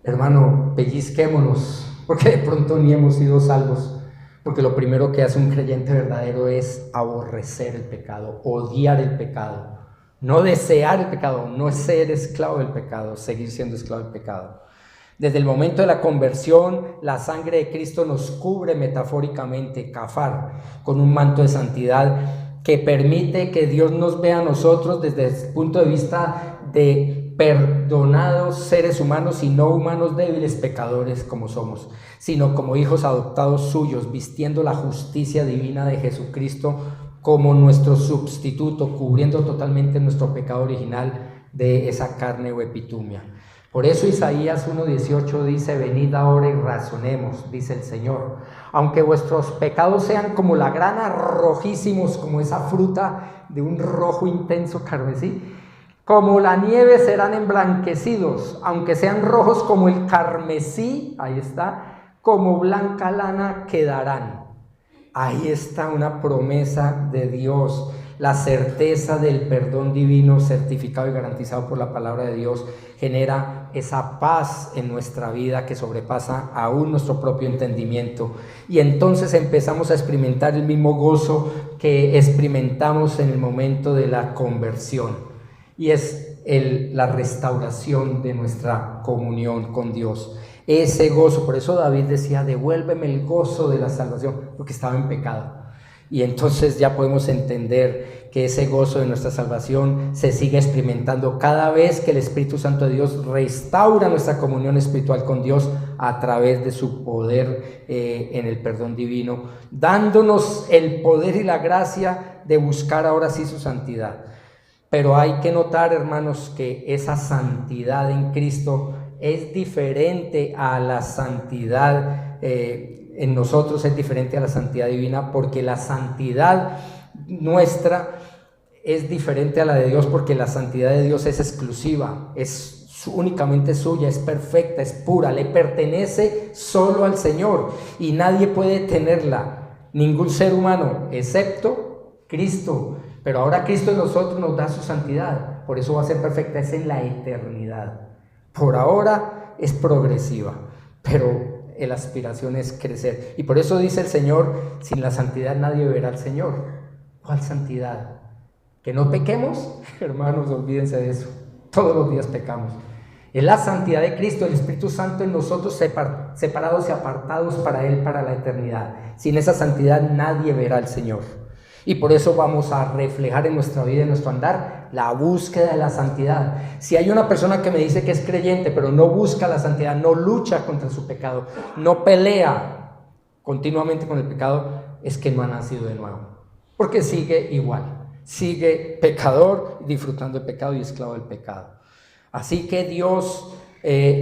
Hermano, pellizquémonos, porque de pronto ni hemos sido salvos. Porque lo primero que hace un creyente verdadero es aborrecer el pecado, odiar el pecado. No desear el pecado, no ser esclavo del pecado, seguir siendo esclavo del pecado. Desde el momento de la conversión, la sangre de Cristo nos cubre metafóricamente, kafar, con un manto de santidad que permite que Dios nos vea a nosotros desde el punto de vista de perdonados seres humanos y no humanos débiles pecadores como somos, sino como hijos adoptados suyos, vistiendo la justicia divina de Jesucristo como nuestro sustituto, cubriendo totalmente nuestro pecado original de esa carne o epitumia. Por eso Isaías 1:18 dice: venid ahora y razonemos, dice el Señor. Aunque vuestros pecados sean como la grana, rojísimos como esa fruta de un rojo intenso carmesí, como la nieve serán emblanquecidos, aunque sean rojos como el carmesí, ahí está, como blanca lana quedarán. Ahí está una promesa de Dios, la certeza del perdón divino certificado y garantizado por la palabra de Dios genera esa paz en nuestra vida que sobrepasa aún nuestro propio entendimiento, y entonces empezamos a experimentar el mismo gozo que experimentamos en el momento de la conversión, y es la restauración de nuestra comunión con Dios. Ese gozo, por eso David decía: devuélveme el gozo de la salvación, porque estaba en pecado. Y entonces ya podemos entender que ese gozo de nuestra salvación se sigue experimentando cada vez que el Espíritu Santo de Dios restaura nuestra comunión espiritual con Dios a través de su poder en el perdón divino, dándonos el poder y la gracia de buscar ahora sí su santidad. Pero hay que notar, hermanos, que esa santidad en Cristo es diferente a la santidad en nosotros, es diferente a la santidad divina, porque la santidad nuestra es diferente a la de Dios, porque la santidad de Dios es exclusiva, es únicamente suya, es perfecta, es pura, le pertenece solo al Señor y nadie puede tenerla, ningún ser humano, excepto Cristo. Pero ahora Cristo en nosotros nos da su santidad, por eso va a ser perfecta, es en la eternidad. Por ahora es progresiva, pero la aspiración es crecer. Y por eso dice el Señor: sin la santidad nadie verá al Señor. ¿Cuál santidad? ¿Que no pequemos? Hermanos, olvídense de eso. Todos los días pecamos. Es la santidad de Cristo, el Espíritu Santo en nosotros, separados y apartados para Él, para la eternidad. Sin esa santidad nadie verá al Señor. Y por eso vamos a reflejar en nuestra vida, en nuestro andar, la búsqueda de la santidad. Si hay una persona que me dice que es creyente, pero no busca la santidad, no lucha contra su pecado, no pelea continuamente con el pecado, es que no ha nacido de nuevo. Porque sigue igual, sigue pecador, disfrutando del pecado y esclavo del pecado. Así que Dios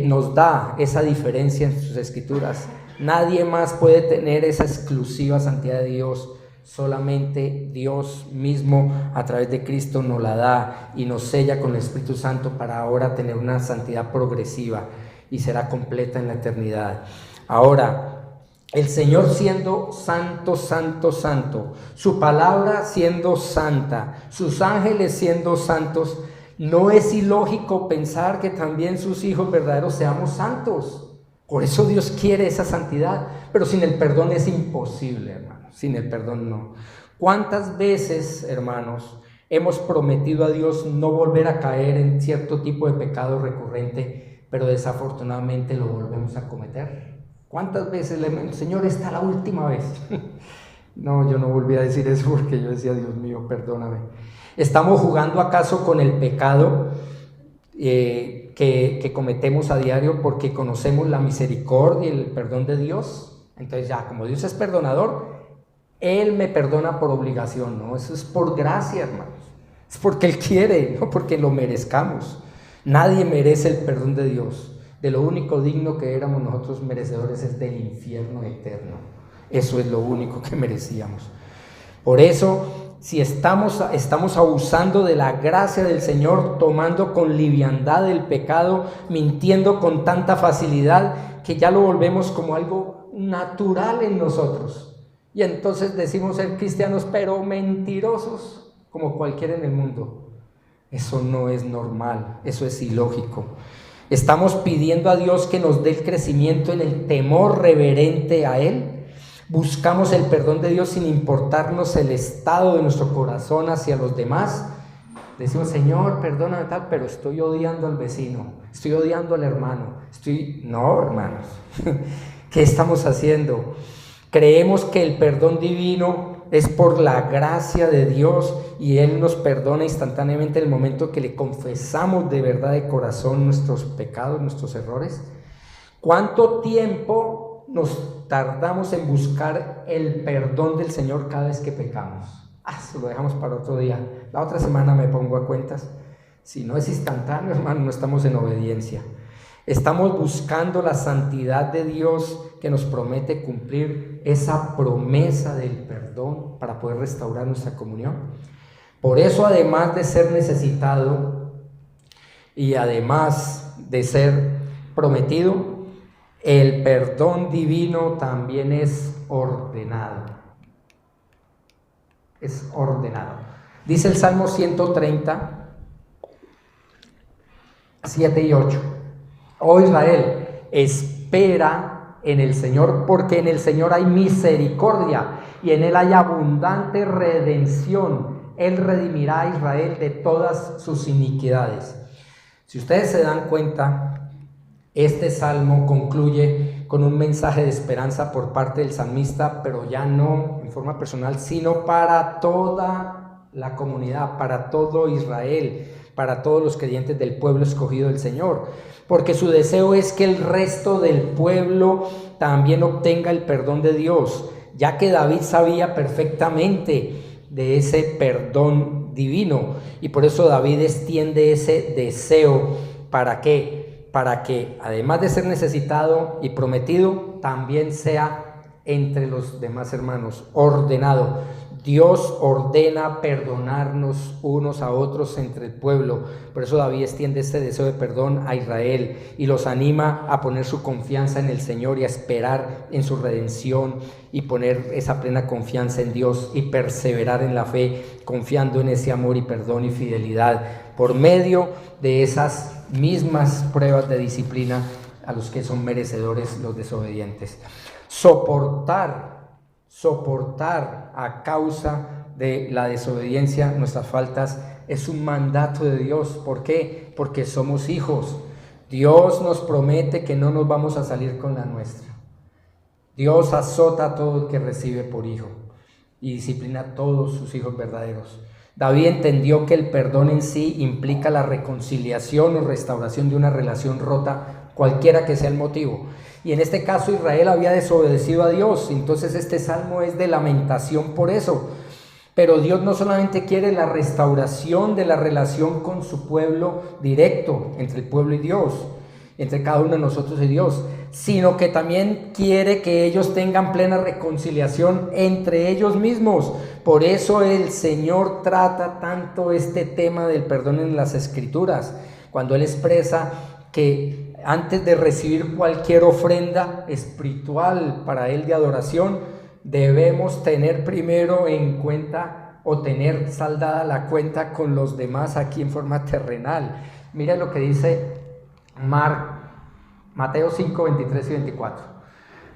nos da esa diferencia en sus escrituras. Nadie más puede tener esa exclusiva santidad de Dios. Solamente Dios mismo a través de Cristo nos la da y nos sella con el Espíritu Santo para ahora tener una santidad progresiva y será completa en la eternidad. Ahora, el Señor siendo santo, santo, santo, su palabra siendo santa, sus ángeles siendo santos, no es ilógico pensar que también sus hijos verdaderos seamos santos. Por eso Dios quiere esa santidad, pero sin el perdón es imposible, hermano. Sin el perdón no. ¿Cuántas veces, hermanos, hemos prometido a Dios no volver a caer en cierto tipo de pecado recurrente, pero desafortunadamente lo volvemos a cometer? ¿Cuántas veces le hemos, Señor, esta es la última vez? No, yo no volví a decir eso porque yo decía: Dios mío, perdóname. ¿Estamos jugando acaso con el pecado que cometemos a diario porque conocemos la misericordia y el perdón de Dios? Entonces ya, como Dios es perdonador, Él me perdona por obligación. No, eso es por gracia, hermanos. Es porque Él quiere, no porque lo merezcamos. Nadie merece el perdón de Dios. De lo único digno que éramos nosotros merecedores es del infierno eterno. Eso es lo único que merecíamos. Por eso, si estamos abusando de la gracia del Señor, tomando con liviandad el pecado, mintiendo con tanta facilidad que ya lo volvemos como algo natural en nosotros. Y entonces decimos ser cristianos, pero mentirosos como cualquiera en el mundo. Eso no es normal, eso es ilógico. Estamos pidiendo a Dios que nos dé el crecimiento en el temor reverente a Él. Buscamos el perdón de Dios sin importarnos el estado de nuestro corazón hacia los demás. Decimos, Señor, perdóname tal, pero estoy odiando al vecino, estoy odiando al hermano, No, hermanos, ¿qué estamos haciendo? Creemos que el perdón divino es por la gracia de Dios y Él nos perdona instantáneamente en el momento que le confesamos de verdad de corazón nuestros pecados, nuestros errores. ¿Cuánto tiempo nos tardamos en buscar el perdón del Señor cada vez que pecamos? Eso lo dejamos para otro día. La otra semana me pongo a cuentas. Si no es instantáneo, hermano, no estamos en obediencia. Estamos buscando la santidad de Dios que nos promete cumplir esa promesa del perdón para poder restaurar nuestra comunión. Por eso, además de ser necesitado y además de ser prometido, el perdón divino también es ordenado. Es ordenado. Dice el Salmo 130, 7 y 8. Oh Israel, espera en el Señor, porque en el Señor hay misericordia y en Él hay abundante redención. Él redimirá a Israel de todas sus iniquidades. Si ustedes se dan cuenta, este salmo concluye con un mensaje de esperanza por parte del salmista, pero ya no en forma personal, sino para toda la comunidad, para todo Israel, para todos los creyentes del pueblo escogido del Señor, porque su deseo es que el resto del pueblo también obtenga el perdón de Dios, ya que David sabía perfectamente de ese perdón divino, y por eso David extiende ese deseo. ¿Para qué? Para que además de ser necesitado y prometido, también sea entre los demás hermanos ordenado. Dios ordena perdonarnos unos a otros entre el pueblo. Por eso David extiende este deseo de perdón a Israel y los anima a poner su confianza en el Señor y a esperar en su redención y poner esa plena confianza en Dios y perseverar en la fe, confiando en ese amor y perdón y fidelidad por medio de esas mismas pruebas de disciplina a los que son merecedores los desobedientes. Soportar a causa de la desobediencia nuestras faltas es un mandato de Dios. ¿Por qué? Porque somos hijos. Dios nos promete que no nos vamos a salir con la nuestra. Dios azota a todo el que recibe por hijo y disciplina a todos sus hijos verdaderos. David entendió que el perdón en sí implica la reconciliación o restauración de una relación rota, cualquiera que sea el motivo. Y en este caso Israel había desobedecido a Dios, entonces este salmo es de lamentación por eso. Pero Dios no solamente quiere la restauración de la relación con su pueblo directo, entre el pueblo y Dios, entre cada uno de nosotros y Dios, sino que también quiere que ellos tengan plena reconciliación entre ellos mismos. Por eso el Señor trata tanto este tema del perdón en las Escrituras, cuando Él expresa que antes de recibir cualquier ofrenda espiritual para Él de adoración, debemos tener primero en cuenta o tener saldada la cuenta con los demás aquí en forma terrenal. Mira lo que dice Mateo 5, 23 y 24.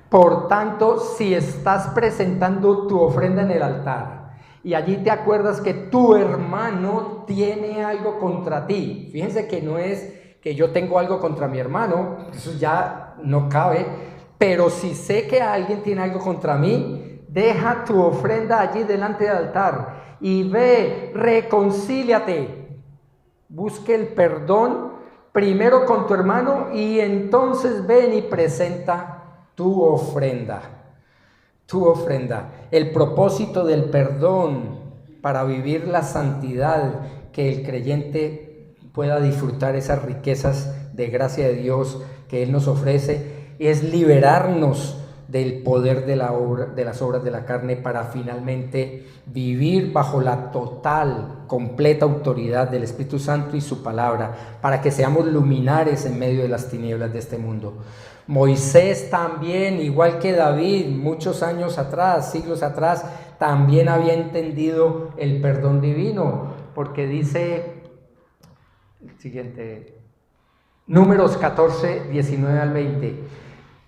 Por tanto, si estás presentando tu ofrenda en el altar y allí te acuerdas que tu hermano tiene algo contra ti, fíjense que no es que yo tengo algo contra mi hermano, eso ya no cabe, pero si sé que alguien tiene algo contra mí, deja tu ofrenda allí delante del altar y ve, reconcíliate, busque el perdón primero con tu hermano y entonces ven y presenta tu ofrenda. Tu ofrenda. El propósito del perdón para vivir la santidad, que el creyente pueda disfrutar esas riquezas de gracia de Dios que Él nos ofrece, es liberarnos del poder de las obras de la carne para finalmente vivir bajo la total, completa autoridad del Espíritu Santo y su palabra, para que seamos luminares en medio de las tinieblas de este mundo. Moisés también, igual que David, muchos años atrás, siglos atrás, también había entendido el perdón divino, porque dice el siguiente, Números 14, 19 al 20,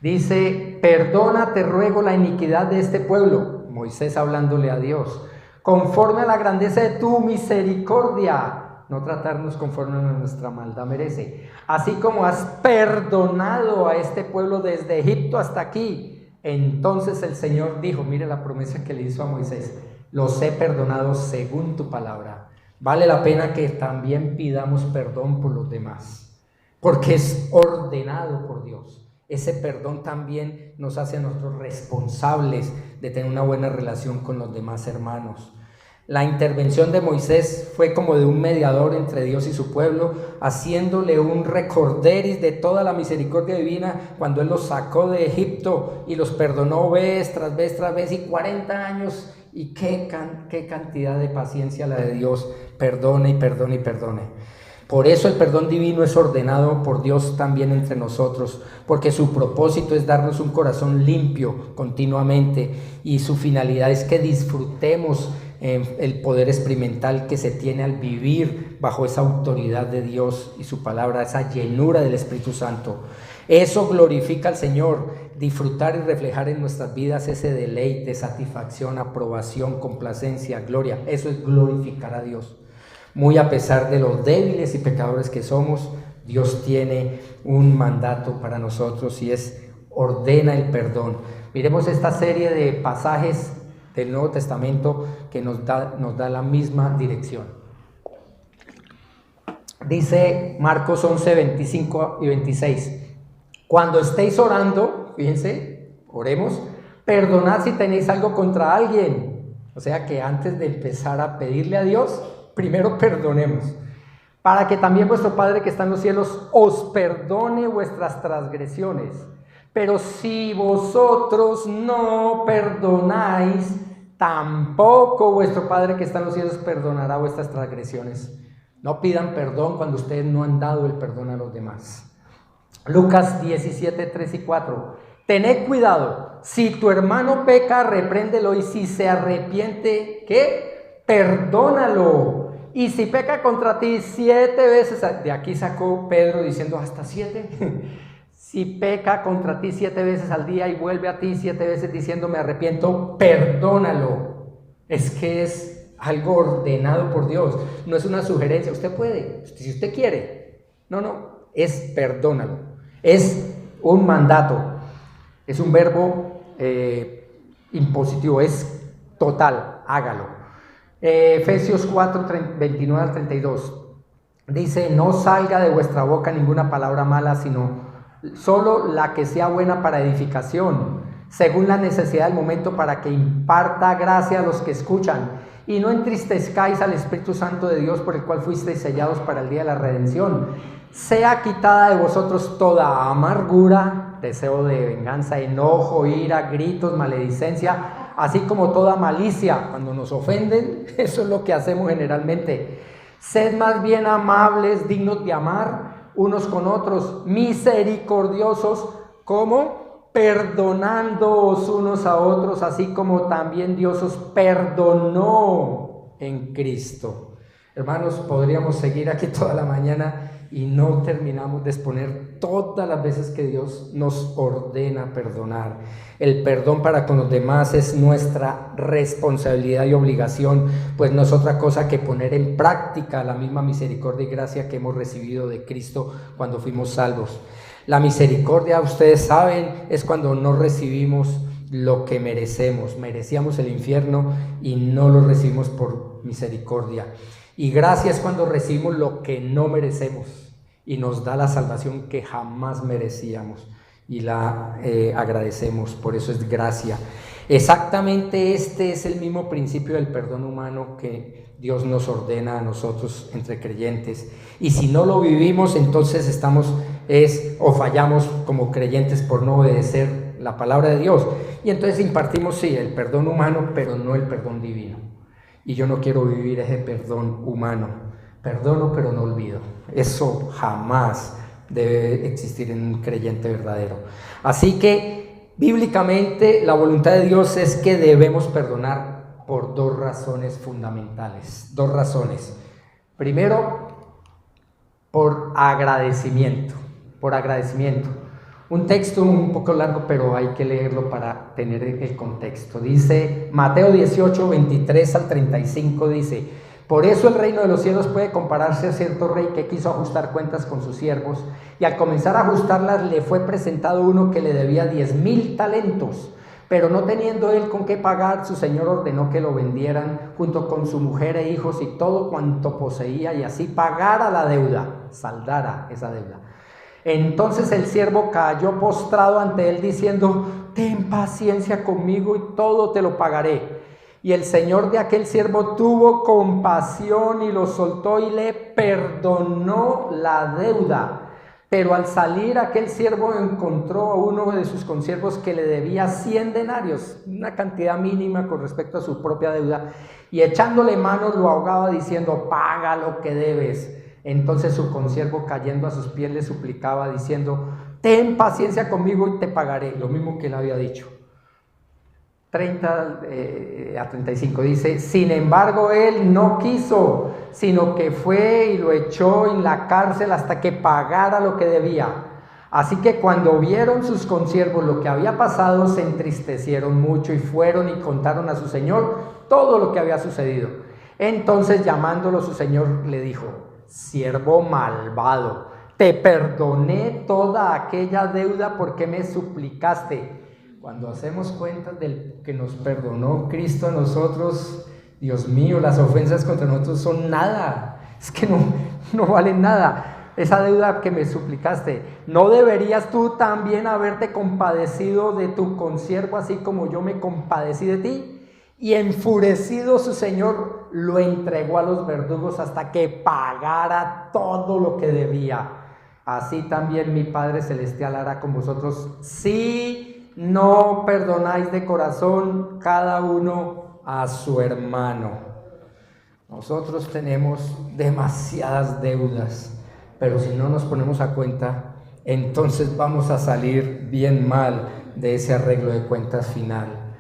dice: perdona, te ruego, la iniquidad de este pueblo, Moisés hablándole a Dios, conforme a la grandeza de tu misericordia. no tratarnos conforme a nuestra maldad merece. Así como has perdonado a este pueblo desde Egipto hasta aquí. Entonces el Señor dijo, mire la promesa que le hizo a Moisés, los he perdonado según tu palabra. Vale la pena que también pidamos perdón por los demás, porque es ordenado por Dios. Ese perdón también nos hace a nosotros responsables de tener una buena relación con los demás hermanos. La intervención de Moisés fue como de un mediador entre Dios y su pueblo, haciéndole un recorderis de toda la misericordia divina cuando Él los sacó de Egipto y los perdonó vez tras vez tras vez, y 40 años, y qué cantidad de paciencia la de Dios, perdone y perdone y perdone. Por eso el perdón divino es ordenado por Dios también entre nosotros, porque su propósito es darnos un corazón limpio continuamente, y su finalidad es que disfrutemos el poder experimental que se tiene al vivir bajo esa autoridad de Dios y su palabra, esa llenura del Espíritu Santo. Eso glorifica al Señor, disfrutar y reflejar en nuestras vidas ese deleite, satisfacción, aprobación, complacencia, gloria. Eso es glorificar a Dios. Muy a pesar de los débiles y pecadores que somos, Dios tiene un mandato para nosotros y es ordena el perdón. Miremos esta serie de pasajes del Nuevo Testamento que nos da la misma dirección. Dice Marcos 11, 25 y 26. Cuando estéis orando, fíjense, oremos, perdonad si tenéis algo contra alguien. O sea que antes de empezar a pedirle a Dios, primero perdonemos, para que también vuestro Padre que está en los cielos os perdone vuestras transgresiones. Pero si vosotros no perdonáis, tampoco vuestro Padre que está en los cielos perdonará vuestras transgresiones. No pidan perdón cuando ustedes no han dado el perdón a los demás. Lucas 17, 3 y 4. Tened cuidado, si tu hermano peca, repréndelo, y si se arrepiente, ¿qué? Perdónalo. Y si peca contra ti 7 veces, de aquí sacó Pedro diciendo hasta 7. Si peca contra ti 7 veces al día y vuelve a ti 7 veces diciendo me arrepiento, perdónalo. Es que es algo ordenado por Dios, no es una sugerencia. Usted puede, si usted quiere. No, es perdónalo. Es un mandato, es un verbo impositivo, es total, hágalo. Efesios 4, 29 al 32 dice, no salga de vuestra boca ninguna palabra mala, sino solo la que sea buena para edificación, según la necesidad del momento, para que imparta gracia a los que escuchan. Y no entristezcáis al Espíritu Santo de Dios, por el cual fuisteis sellados para el día de la redención. Sea quitada de vosotros toda amargura, deseo de venganza, enojo, ira, gritos, maledicencia, así como toda malicia. Cuando nos ofenden, eso es lo que hacemos generalmente. Sed más bien amables, dignos de amar unos con otros, misericordiosos, como perdonándoos unos a otros, así como también Dios os perdonó en Cristo. Hermanos, podríamos seguir aquí toda la mañana y no terminamos de exponer todas las veces que Dios nos ordena perdonar. El perdón para con los demás es nuestra responsabilidad y obligación, pues no es otra cosa que poner en práctica la misma misericordia y gracia que hemos recibido de Cristo cuando fuimos salvos. La misericordia, ustedes saben, es cuando no recibimos lo que merecemos. Merecíamos el infierno y no lo recibimos por misericordia. Y gracia es cuando recibimos lo que no merecemos y nos da la salvación que jamás merecíamos y la agradecemos. Por eso es gracia. Exactamente este es el mismo principio del perdón humano que Dios nos ordena a nosotros entre creyentes. Y si no lo vivimos, entonces fallamos como creyentes por no obedecer la palabra de Dios. Y entonces impartimos, sí, el perdón humano, pero no el perdón divino. Y yo no quiero vivir ese perdón humano. Perdono, pero no olvido. Eso jamás debe existir en un creyente verdadero. Así que, bíblicamente, la voluntad de Dios es que debemos perdonar por 2 razones fundamentales. 2 razones. Primero, por agradecimiento. Por agradecimiento. Un texto un poco largo, pero hay que leerlo para tener el contexto. Dice Mateo 18, 23 al 35, dice: Por eso el reino de los cielos puede compararse a cierto rey que quiso ajustar cuentas con sus siervos, y al comenzar a ajustarlas le fue presentado uno que le debía 10,000 talentos. Pero no teniendo él con qué pagar, su señor ordenó que lo vendieran junto con su mujer e hijos y todo cuanto poseía, y así pagara la deuda, saldara esa deuda. Entonces el siervo cayó postrado ante él diciendo: ten paciencia conmigo y todo te lo pagaré. Y el señor de aquel siervo tuvo compasión y lo soltó y le perdonó la deuda. Pero al salir aquel siervo encontró a uno de sus consiervos que le debía 100 denarios, una cantidad mínima con respecto a su propia deuda, y echándole manos lo ahogaba diciendo: paga lo que debes. Entonces su consiervo, cayendo a sus pies, le suplicaba diciendo: ten paciencia conmigo y te pagaré. Lo mismo que él había dicho. 30 a 35 dice: sin embargo él no quiso, sino que fue y lo echó en la cárcel hasta que pagara lo que debía. Así que cuando vieron sus consiervos lo que había pasado, se entristecieron mucho y fueron y contaron a su señor todo lo que había sucedido. Entonces, llamándolo su señor, le dijo: siervo malvado, te perdoné toda aquella deuda porque me suplicaste. Cuando hacemos cuenta del que nos perdonó Cristo a nosotros, Dios mío, las ofensas contra nosotros son nada. Es que no valen nada. Esa deuda que me suplicaste, ¿no deberías tú también haberte compadecido de tu consiervo así como yo me compadecí de ti? Y enfurecido su señor lo entregó a los verdugos hasta que pagara todo lo que debía. Así también mi Padre Celestial hará con vosotros si no perdonáis de corazón cada uno a su hermano. Nosotros tenemos demasiadas deudas, pero si no nos ponemos a cuenta, entonces vamos a salir bien mal de ese arreglo de cuentas final.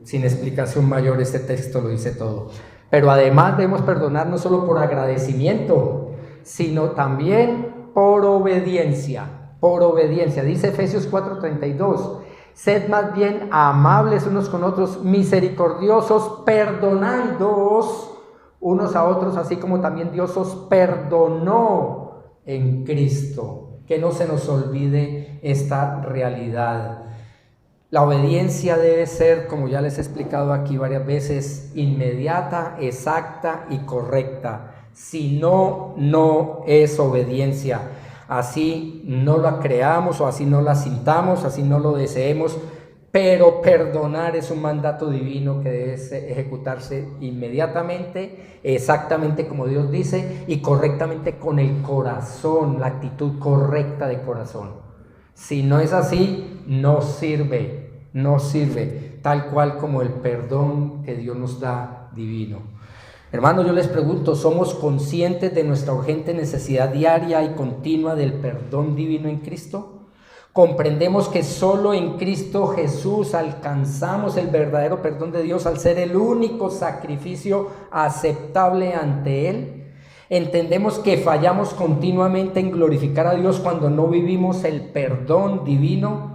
Sin explicación mayor, este texto lo dice todo. Pero además debemos perdonar no solo por agradecimiento, sino también por obediencia. Por obediencia, dice Efesios 4:32, sed más bien amables unos con otros, misericordiosos, perdonándoos unos a otros, así como también Dios os perdonó en Cristo. Que no se nos olvide esta realidad. La obediencia debe ser, como ya les he explicado aquí varias veces, inmediata, exacta y correcta. Si no, no es obediencia. Así no la creamos o así no la sintamos, así no lo deseemos, pero perdonar es un mandato divino que debe ejecutarse inmediatamente, exactamente como Dios dice y correctamente con el corazón, la actitud correcta de corazón. Si no es así, no sirve, tal cual como el perdón que Dios nos da divino. Hermanos, yo les pregunto, ¿somos conscientes de nuestra urgente necesidad diaria y continua del perdón divino en Cristo? ¿Comprendemos que solo en Cristo Jesús alcanzamos el verdadero perdón de Dios al ser el único sacrificio aceptable ante Él? ¿Entendemos que fallamos continuamente en glorificar a Dios cuando no vivimos el perdón divino?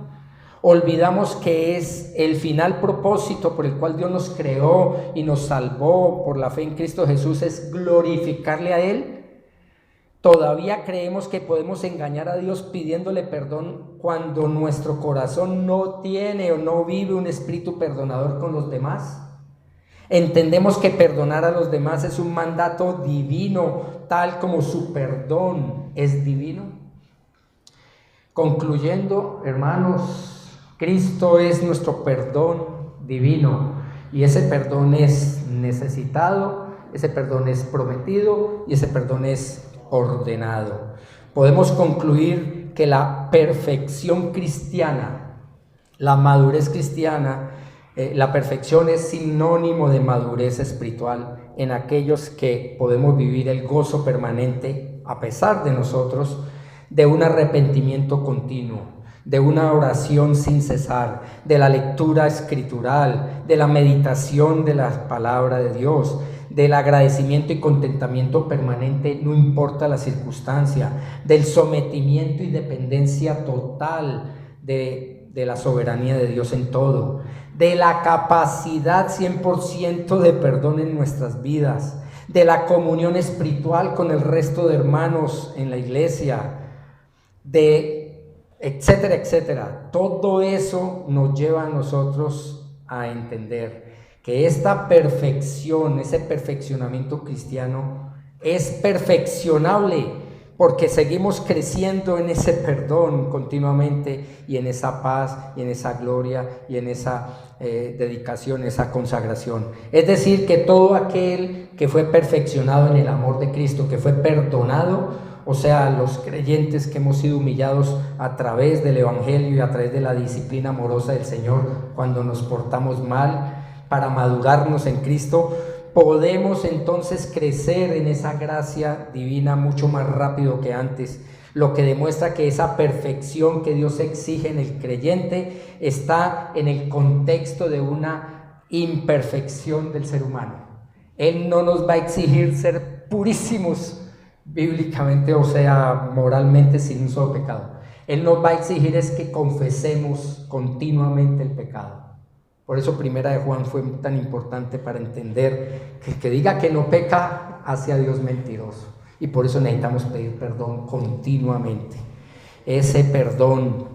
Olvidamos que es el final propósito por el cual Dios nos creó y nos salvó por la fe en Cristo Jesús, es glorificarle a Él. Todavía creemos que podemos engañar a Dios pidiéndole perdón cuando nuestro corazón no tiene o no vive un espíritu perdonador con los demás. Entendemos que perdonar a los demás es un mandato divino, tal como su perdón es divino. Concluyendo, hermanos, Cristo es nuestro perdón divino y ese perdón es necesitado, ese perdón es prometido y ese perdón es ordenado. Podemos concluir que la perfección cristiana, la madurez cristiana, la perfección es sinónimo de madurez espiritual en aquellos que podemos vivir el gozo permanente a pesar de nosotros, de un arrepentimiento continuo, de una oración sin cesar, de la lectura escritural, de la meditación de la palabra de Dios, del agradecimiento y contentamiento permanente, no importa la circunstancia, del sometimiento y dependencia total de la soberanía de Dios en todo, de la capacidad 100% de perdón en nuestras vidas, de la comunión espiritual con el resto de hermanos en la iglesia, de etcétera, etcétera. Todo eso nos lleva a nosotros a entender que esta perfección, ese perfeccionamiento cristiano es perfeccionable porque seguimos creciendo en ese perdón continuamente y en esa paz y en esa gloria y en esa dedicación, esa consagración. Es decir, que todo aquel que fue perfeccionado en el amor de Cristo, que fue perdonado, o sea, los creyentes que hemos sido humillados a través del Evangelio y a través de la disciplina amorosa del Señor cuando nos portamos mal, para madurarnos en Cristo, podemos entonces crecer en esa gracia divina mucho más rápido que antes, lo que demuestra que esa perfección que Dios exige en el creyente está en el contexto de una imperfección del ser humano. Él no nos va a exigir ser purísimos bíblicamente, o sea, moralmente, sin un solo pecado. Él nos va a exigir es que confesemos continuamente el pecado. Por eso Primera de Juan fue tan importante para entender que el que diga que no peca hace a Dios mentiroso. Y por eso necesitamos pedir perdón continuamente. Ese perdón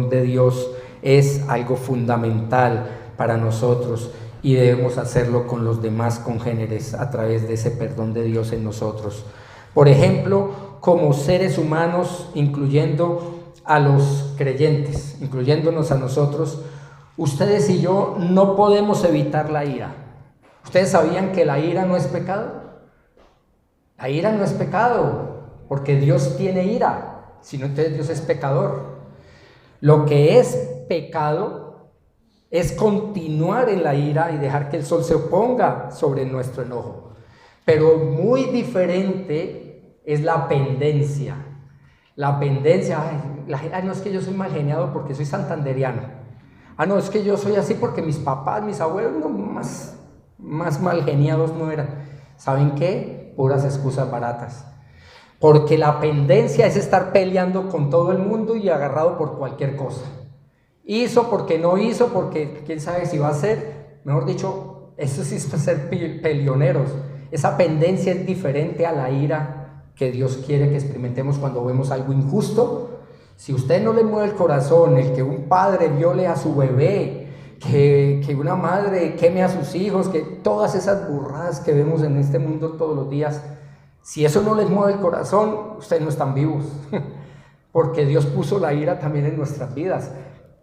de Dios es algo fundamental para nosotros y debemos hacerlo con los demás congéneres a través de ese perdón de Dios en nosotros. Por ejemplo, como seres humanos, incluyendo a los creyentes, incluyéndonos a nosotros, ustedes y yo no podemos evitar la ira. ¿Ustedes sabían que la ira no es pecado? La ira no es pecado, porque Dios tiene ira, sino entonces Dios es pecador. Lo que es pecado es continuar en la ira y dejar que el sol se oponga sobre nuestro enojo. Pero muy diferente es la pendencia. La pendencia, no es que yo soy mal geniado porque soy santanderiano. No, es que yo soy así porque mis papás, mis abuelos, no, más mal geniados no eran. ¿Saben qué? Puras excusas baratas. Porque la pendencia es estar peleando con todo el mundo y agarrado por cualquier cosa. Hizo porque no hizo, porque quién sabe si va a hacer. Mejor dicho, eso sí es ser peleoneros. Esa pendencia es diferente a la ira que Dios quiere que experimentemos cuando vemos algo injusto. Si usted no le mueve el corazón, el que un padre viole a su bebé, que una madre queme a sus hijos, que todas esas burradas que vemos en este mundo todos los días, si eso no les mueve el corazón, ustedes no están vivos, porque Dios puso la ira también en nuestras vidas,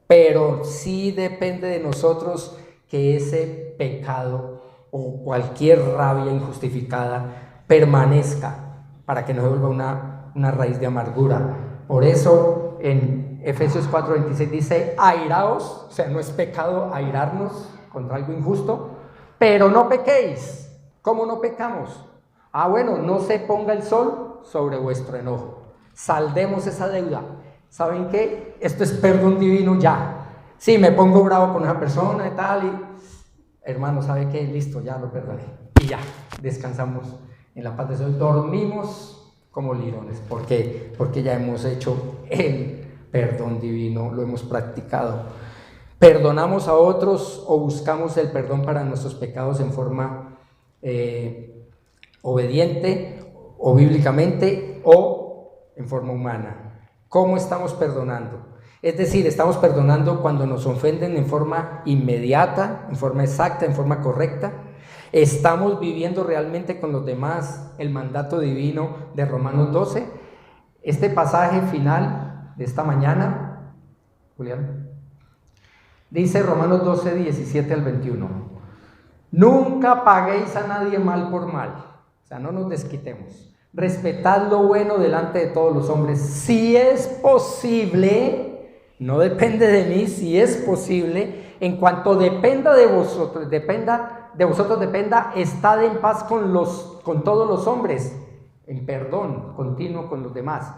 pero sí depende de nosotros que ese pecado o cualquier rabia injustificada permanezca para que no se vuelva una raíz de amargura. Por eso en Efesios 4:26 dice, airaos, o sea, no es pecado airarnos contra algo injusto, pero no pequéis. ¿Cómo no pecamos? Bueno, no se ponga el sol sobre vuestro enojo. Saldemos esa deuda. ¿Saben qué? Esto es perdón divino ya. Sí, me pongo bravo con esa persona y tal, y hermano, ¿sabe qué? Listo, ya lo perdoné. Y ya, descansamos en la paz de Dios, dormimos como lirones. ¿Por qué? Porque ya hemos hecho el perdón divino, lo hemos practicado. ¿Perdonamos a otros o buscamos el perdón para nuestros pecados en forma obediente o bíblicamente o en forma humana? ¿Cómo estamos perdonando? Es decir, estamos perdonando cuando nos ofenden en forma inmediata, en forma exacta, en forma correcta. ¿Estamos viviendo realmente con los demás el mandato divino de Romanos 12? Este pasaje final de esta mañana, Julián, dice Romanos 12, 17 al 21. Nunca paguéis a nadie mal por mal, o sea, no nos desquitemos. Respetad lo bueno delante de todos los hombres, si es posible, no depende de mí, si es posible, en cuanto dependa de vosotros, dependa, estad en paz con todos los hombres, en perdón continuo con los demás.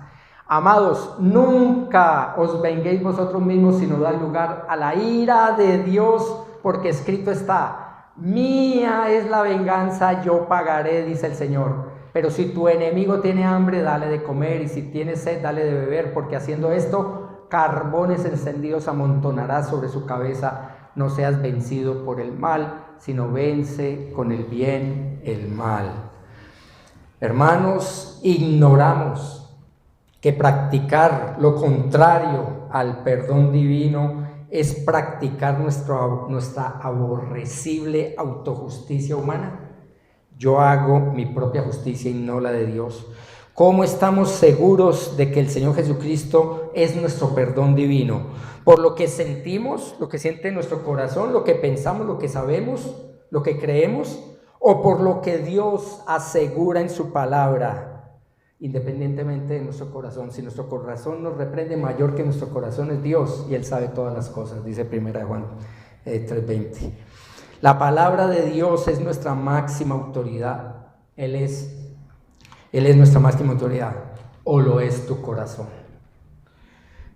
Amados, nunca os venguéis vosotros mismos, sino dad lugar a la ira de Dios, porque escrito está, mía es la venganza, yo pagaré, dice el Señor. Pero si tu enemigo tiene hambre, dale de comer, y si tiene sed, dale de beber, porque haciendo esto, carbones encendidos amontonarás sobre su cabeza. No seas vencido por el mal, sino vence con el bien el mal. Hermanos, ignoramos que practicar lo contrario al perdón divino es practicar nuestra aborrecible autojusticia humana. Yo hago mi propia justicia y no la de Dios. ¿Cómo estamos seguros de que el Señor Jesucristo es nuestro perdón divino? ¿Por lo que sentimos, lo que siente nuestro corazón, lo que pensamos, lo que sabemos, lo que creemos? ¿O por lo que Dios asegura en su palabra, independientemente de nuestro corazón? Si nuestro corazón nos reprende, mayor que nuestro corazón es Dios, y Él sabe todas las cosas, dice 1 Juan 3:20. La palabra de Dios es nuestra máxima autoridad. Él es nuestra máxima autoridad. ¿O lo es tu corazón?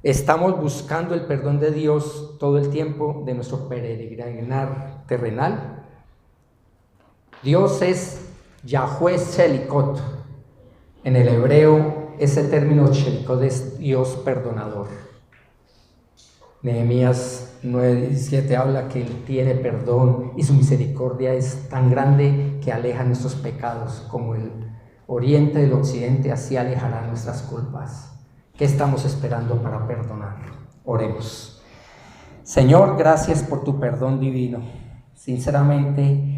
Estamos buscando el perdón de Dios todo el tiempo de nuestro peregrinar terrenal. Dios es Yahweh Shelikot. En el hebreo, ese término Shelikot es Dios perdonador. Nehemías 9:17 habla que Él tiene perdón y su misericordia es tan grande que aleja nuestros pecados, como el oriente del occidente, así alejará nuestras culpas. ¿Qué estamos esperando para perdonar? Oremos. Señor, gracias por tu perdón divino. Sinceramente,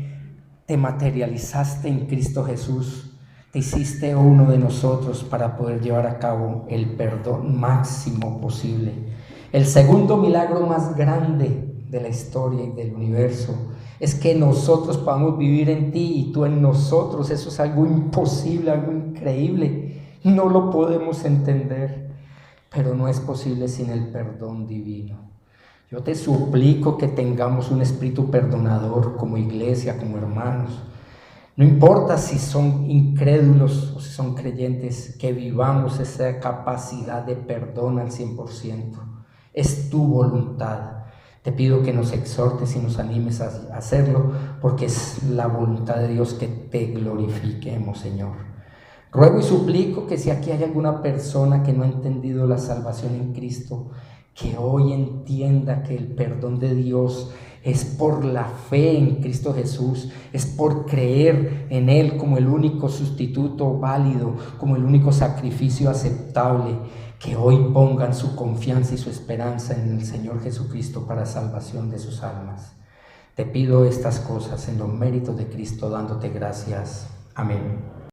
te materializaste en Cristo Jesús, te hiciste uno de nosotros para poder llevar a cabo el perdón máximo posible. El segundo milagro más grande de la historia y del universo es que nosotros podamos vivir en ti y tú en nosotros. Eso es algo imposible, algo increíble. No lo podemos entender, pero no es posible sin el perdón divino. Yo te suplico que tengamos un espíritu perdonador como iglesia, como hermanos. No importa si son incrédulos o si son creyentes, que vivamos esa capacidad de perdón al 100%. Es tu voluntad. Te pido que nos exhortes y nos animes a hacerlo, porque es la voluntad de Dios que te glorifiquemos, Señor. Ruego y suplico que si aquí hay alguna persona que no ha entendido la salvación en Cristo, que hoy entienda que el perdón de Dios es por la fe en Cristo Jesús, es por creer en Él como el único sustituto válido, como el único sacrificio aceptable, que hoy pongan su confianza y su esperanza en el Señor Jesucristo para salvación de sus almas. Te pido estas cosas en los méritos de Cristo, dándote gracias. Amén.